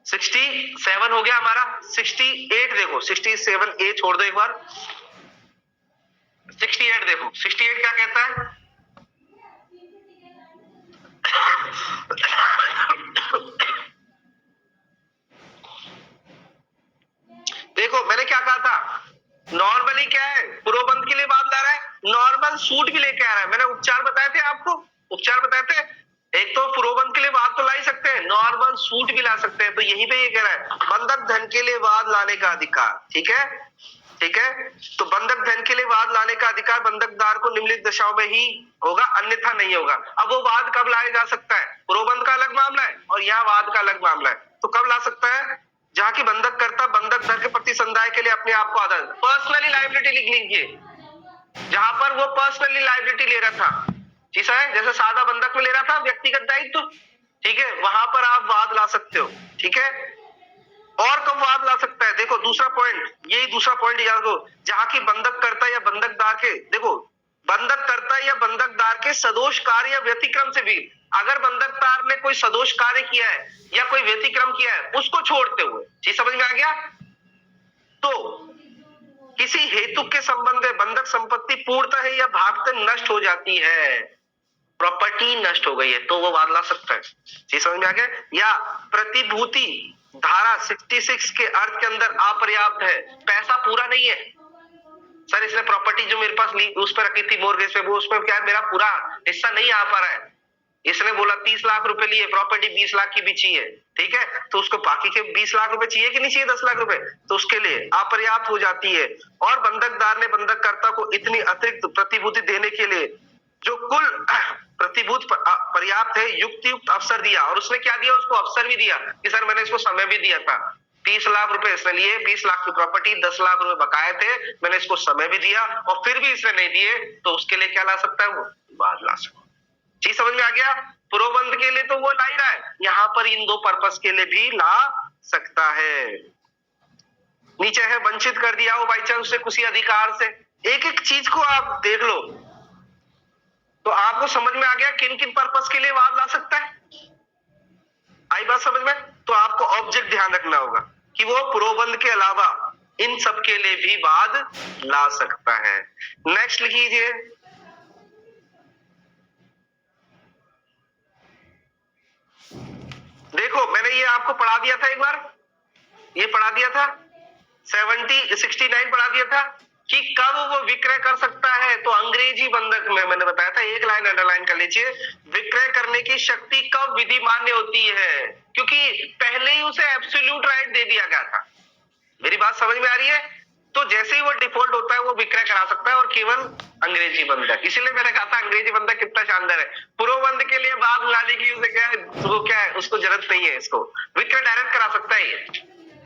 67 हो गया हमारा, 68 देखो, 67A छोड़ दो एक बार, 68 देखो, 68 क्या कहता है? देखो मैंने क्या कहा था, नॉर्मली क्या है, प्रोबंध के लिए बात ला रहा है, नॉर्मल सूट भी लेके आ रहा है। मैंने उपचार बताए थे आपको, उपचार बताए थे, एक तो प्रोबंध के लिए वाद तो ला ही सकते हैं, नॉर्मल सूट भी ला सकते हैं। तो यही पे ये कह रहा है बंधक धन के लिए वाद लाने का अधिकार, ठीक है, ठीक है। तो बंधक धन के लिए वाद लाने का अधिकार बंधकदार को निम्नलिखित दशाओं में ही होगा, अन्यथा नहीं होगा। अब वो वाद कब लाया जा सकता है? प्रोबंध का अलग मामला है और यहाँ वाद का अलग मामला है। तो कब ला सकता है? जहां की बंधक करता बंधक धन के प्रति संदाय के लिए अपने आप को आधार, पर्सनली लायबिलिटी लिख लीजिए, जहां पर वो पर्सनली लायबिलिटी ले रहा था, ठीक है, जैसे सादा बंधक में ले रहा था व्यक्तिगत दायित्व, ठीक है, वहां पर आप वाद ला सकते हो, ठीक है। और कब वाद ला सकता है? देखो दूसरा पॉइंट, यही दूसरा पॉइंट याद रखो, जहां की बंधक करता या बंधकदार के, देखो बंधक करता या बंधकदार के सदोष कार्य या व्यतिक्रम से भी, अगर बंधकदार ने कोई सदोष कार्य किया है या कोई व्यतिक्रम किया है उसको छोड़ते हुए, चीज समझ में आ गया? तो किसी हेतु के संबंध में बंधक संपत्ति पूर्णतः है या भागतः नष्ट हो जाती है, प्रॉपर्टी नष्ट हो गई है, तो वो वाद ला सकता है। चीज समझ में आ गया? या प्रतिभूति धारा 66 के अर्थ के अंदर अपर्याप्त है, पैसा पूरा नहीं है सर, इसने प्रॉपर्टी जो मेरे पास ली उस पर रखी थी मोर्गेज पे, वो उसमें क्या मेरा पूरा हिस्सा नहीं आ पा रहा है, इसने बोला 30 लाख रुपए लिए, प्रॉपर्टी 20 लाख की बिची है, ठीक है, तो उसको बाकी के 20 लाख रुपए चाहिए कि नहीं चाहिए, 10 लाख रुपए, तो उसके लिए अपर्याप्त हो जाती है। और बंधकदार ने बंधककर्ता को इतनी अतिरिक्त प्रतिभूति देने के लिए जो कुल प्रतिभूत पर्याप्त है, युक्त अवसर दिया। और उसने क्या दिया, उसको अवसर भी दिया कि सर मैंने इसको समय भी दिया था। 30 लाख रुपए इसने लिए, 20 लाख की प्रॉपर्टी, 10 लाख रुपए बकाए थे, मैंने इसको समय भी दिया और फिर भी इसने नहीं दिए, तो उसके लिए क्या ला सकता है, वो विवाद ला सकता है। चीज समझ में आ गया? प्रोबंध के लिए तो वो ला ही रहा है, यहां पर इन दो पर्पस के लिए भी ला सकता है। नीचे है वंचित कर दिया हो बाई चांस उससे किसी अधिकार से। एक एक चीज को आप देख लो तो आपको समझ में आ गया किन किन पर्पस के लिए वाद ला सकता है। आई बात समझ में? तो आपको ऑब्जेक्ट ध्यान रखना होगा कि वो प्रोबंध के अलावा इन सब के लिए भी वाद ला सकता है। नेक्स्ट लिख लीजिए, देखो मैंने ये आपको पढ़ा दिया था एक बार, ये पढ़ा दिया था 69 पढ़ा दिया था कि कब वो विक्रय कर सकता है। तो अंग्रेजी बंधक में मैंने बताया था, एक लाइन अंडरलाइन कर लीजिए, विक्रय करने की शक्ति कब विधि मान्य होती है, क्योंकि पहले ही उसे एब्सोल्यूट राइट दे दिया गया था। मेरी बात समझ में आ रही है? तो जैसे ही वो डिफॉल्ट होता है वो विक्रय करा सकता है, और केवल अंग्रेजी बंधक। इसीलिए मैंने कहा था अंग्रेजी बंधक कितना शानदार है। प्रोबंध के लिए बात लाने की उसे क्या है, वो क्या है, उसको जरूरत नहीं है, इसको विक्रय डायरेक्ट करा सकता है ये।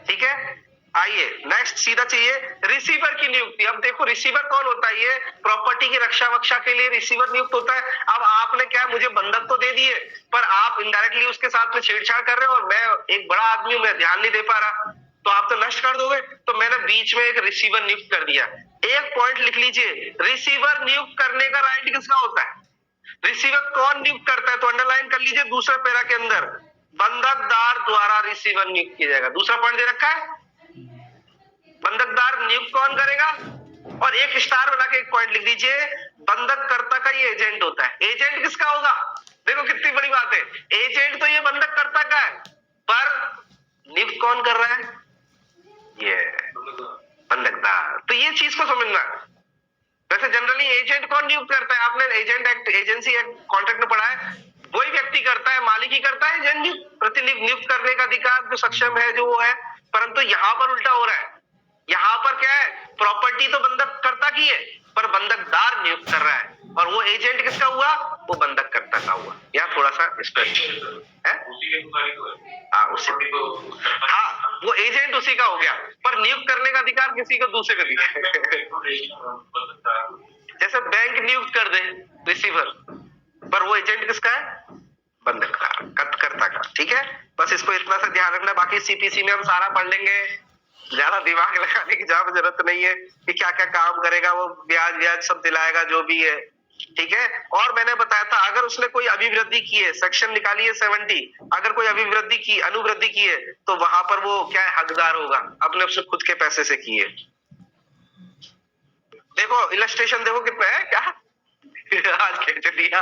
ठीक है, आइए नेक्स्ट सीधा चाहिए रिसीवर की नियुक्ति। अब देखो रिसीवर कौन होता है, ये प्रॉपर्टी की रक्षा वक्षा के लिए रिसीवर नियुक्त होता है। अब आपने क्या मुझे बंधक तो दे दिए, पर आप इनडायरेक्टली उसके साथ में छेड़छाड़ कर रहे हो, और मैं एक बड़ा आदमी हूं, मैं ध्यान नहीं दे पा रहा, तो आप तो नष्ट कर दोगे। तो मैंने बीच में एक रिसीवर नियुक्त कर दिया। एक पॉइंट लिख लीजिए, रिसीवर नियुक्त करने का राइट किसका होता है, रिसीवर कौन नियुक्त करता है, तो अंडरलाइन कर लीजिए दूसरे पैरा के अंदर, बंधकदार द्वारा रिसीवर नियुक्त किया जाएगा। दूसरा पॉइंट दे रखा है, बंधकदार नियुक्त कौन करेगा, और एक स्टार बना के एक पॉइंट लिख दीजिए, बंधककर्ता का ये एजेंट होता है। एजेंट किसका होगा, देखो कितनी बड़ी बात है, एजेंट तो ये बंधककर्ता का है, पर नियुक्त कौन कर रहा है, ये बंधकदार। तो ये चीज को समझना है। वैसे जनरली एजेंट कौन नियुक्त करता है, आपने agent act, agency act contract में पढ़ा है, वही व्यक्ति करता है, मालिक ही करता है एजेंट प्रतिनियुक्त करने का अधिकार जो सक्षम है जो वो है। परंतु यहां पर उल्टा हो रहा है, यहां पर क्या है, प्रॉपर्टी तो बंधककर्ता की है पर बंधकदार नियुक्त कर रहा है, और वो एजेंट किसका हुआ, वो बंधककर्ता का हुआ। यहाँ थोड़ा सा स्पष्ट है, हाँ वो एजेंट उसी का हो गया, पर नियुक्त करने का अधिकार किसी को दूसरे को दिया। जैसे बैंक नियुक्त कर दे रिसीवर, पर वो एजेंट किसका है, बंधककर्ता का। ठीक है, बस इसको इतना सा ध्यान रखना। बाकी सीपीसी में हम सारा पढ़ लेंगे, ज्यादा दिमाग लगाने की जरूरत नहीं है कि क्या क्या काम करेगा, वो ब्याज ब्याज सब दिलाएगा जो भी है। ठीक है, और मैंने बताया था अगर उसने कोई अभिवृद्धि की है, सेक्शन निकालिए 70, अगर कोई अभिवृद्धि की, अनुवृद्धि की है, तो वहां पर वो क्या है, हकदार होगा, अपने उससे खुद के पैसे से की है। देखो इलस्ट्रेशन देखो कितना है, क्या आज खींच दिया।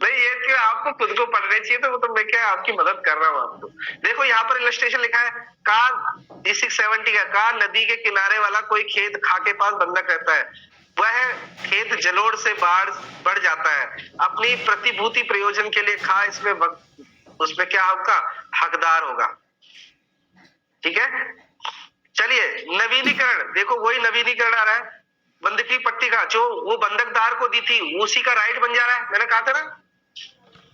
नहीं ये कि आपको खुद को पढ़ने चाहिए, तो वो तो मैं क्या आपकी मदद कर रहा हूँ आपको। देखो यहाँ पर इलस्ट्रेशन लिखा है, कार 670 का, कार नदी के किनारे वाला कोई खेत खा के पास बंधक रहता है, वह खेत जलोढ़ से बढ़ जाता है, अपनी प्रतिभूति प्रयोजन के लिए खा इसमें उसमें क्या होगा, हकदार होगा। ठीक है, चलिए नवीनीकरण, देखो वही नवीनीकरण आ रहा है, बंधकी पट्टी का जो वो बंधकदार को दी थी उसी का राइट बन जा रहा है। मैंने कहा था ना,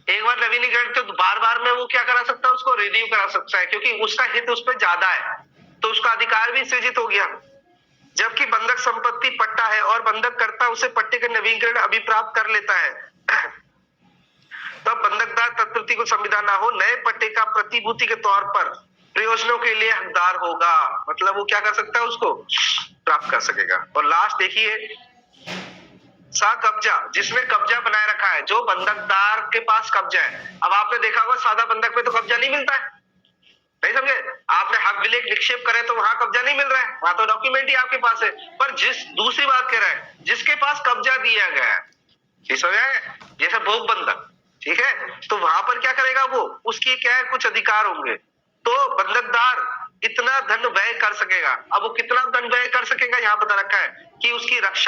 एक बार नवीनीकरण तो बार बार में वो क्या करा सकता है, उसको रिन्यू करा सकता है, क्योंकि उसका हित उस पर ज्यादा है, तो उसका अधिकार भी सृजित हो गया। जबकि बंधक संपत्ति पट्टा है और बंधककर्ता उसे पट्टे का नवीनीकरण अभिप्राप्त कर लेता है, तब बंधकदार तत्प्रति को संविदा ना हो, नए पट्टे का प्रतिभूति के तौर पर प्रयोजनों के लिए हकदार होगा। मतलब वो क्या कर सकता है, उसको प्राप्त कर सकेगा। और लास्ट देखिए, सा कब्जा, जिसने कब्जा बनाए रखा है, जो बंधकदार के पास कब्जा है। अब आपने देखा होगा सादा बंधक में तो कब्जा नहीं मिलता है, नहीं समझे, आपने हक विलेख निक्षेप करे तो वहां कब्जा नहीं मिल रहा है, वहां तो डॉक्यूमेंट ही आपके पास है। पर दूसरी बात कह रहा है, जिसके पास कब्जा दिया गया है, जैसे भोग बंधक, ठीक है, तो वहां पर क्या करेगा वो, उसकी क्या है, कुछ अधिकार होंगे, तो बंधकदार इतना धन व्यय कर सकेगा। अब वो कितना धन व्यय कर सकेगा, यहाँ बता रखा है कि उसकी रक्षा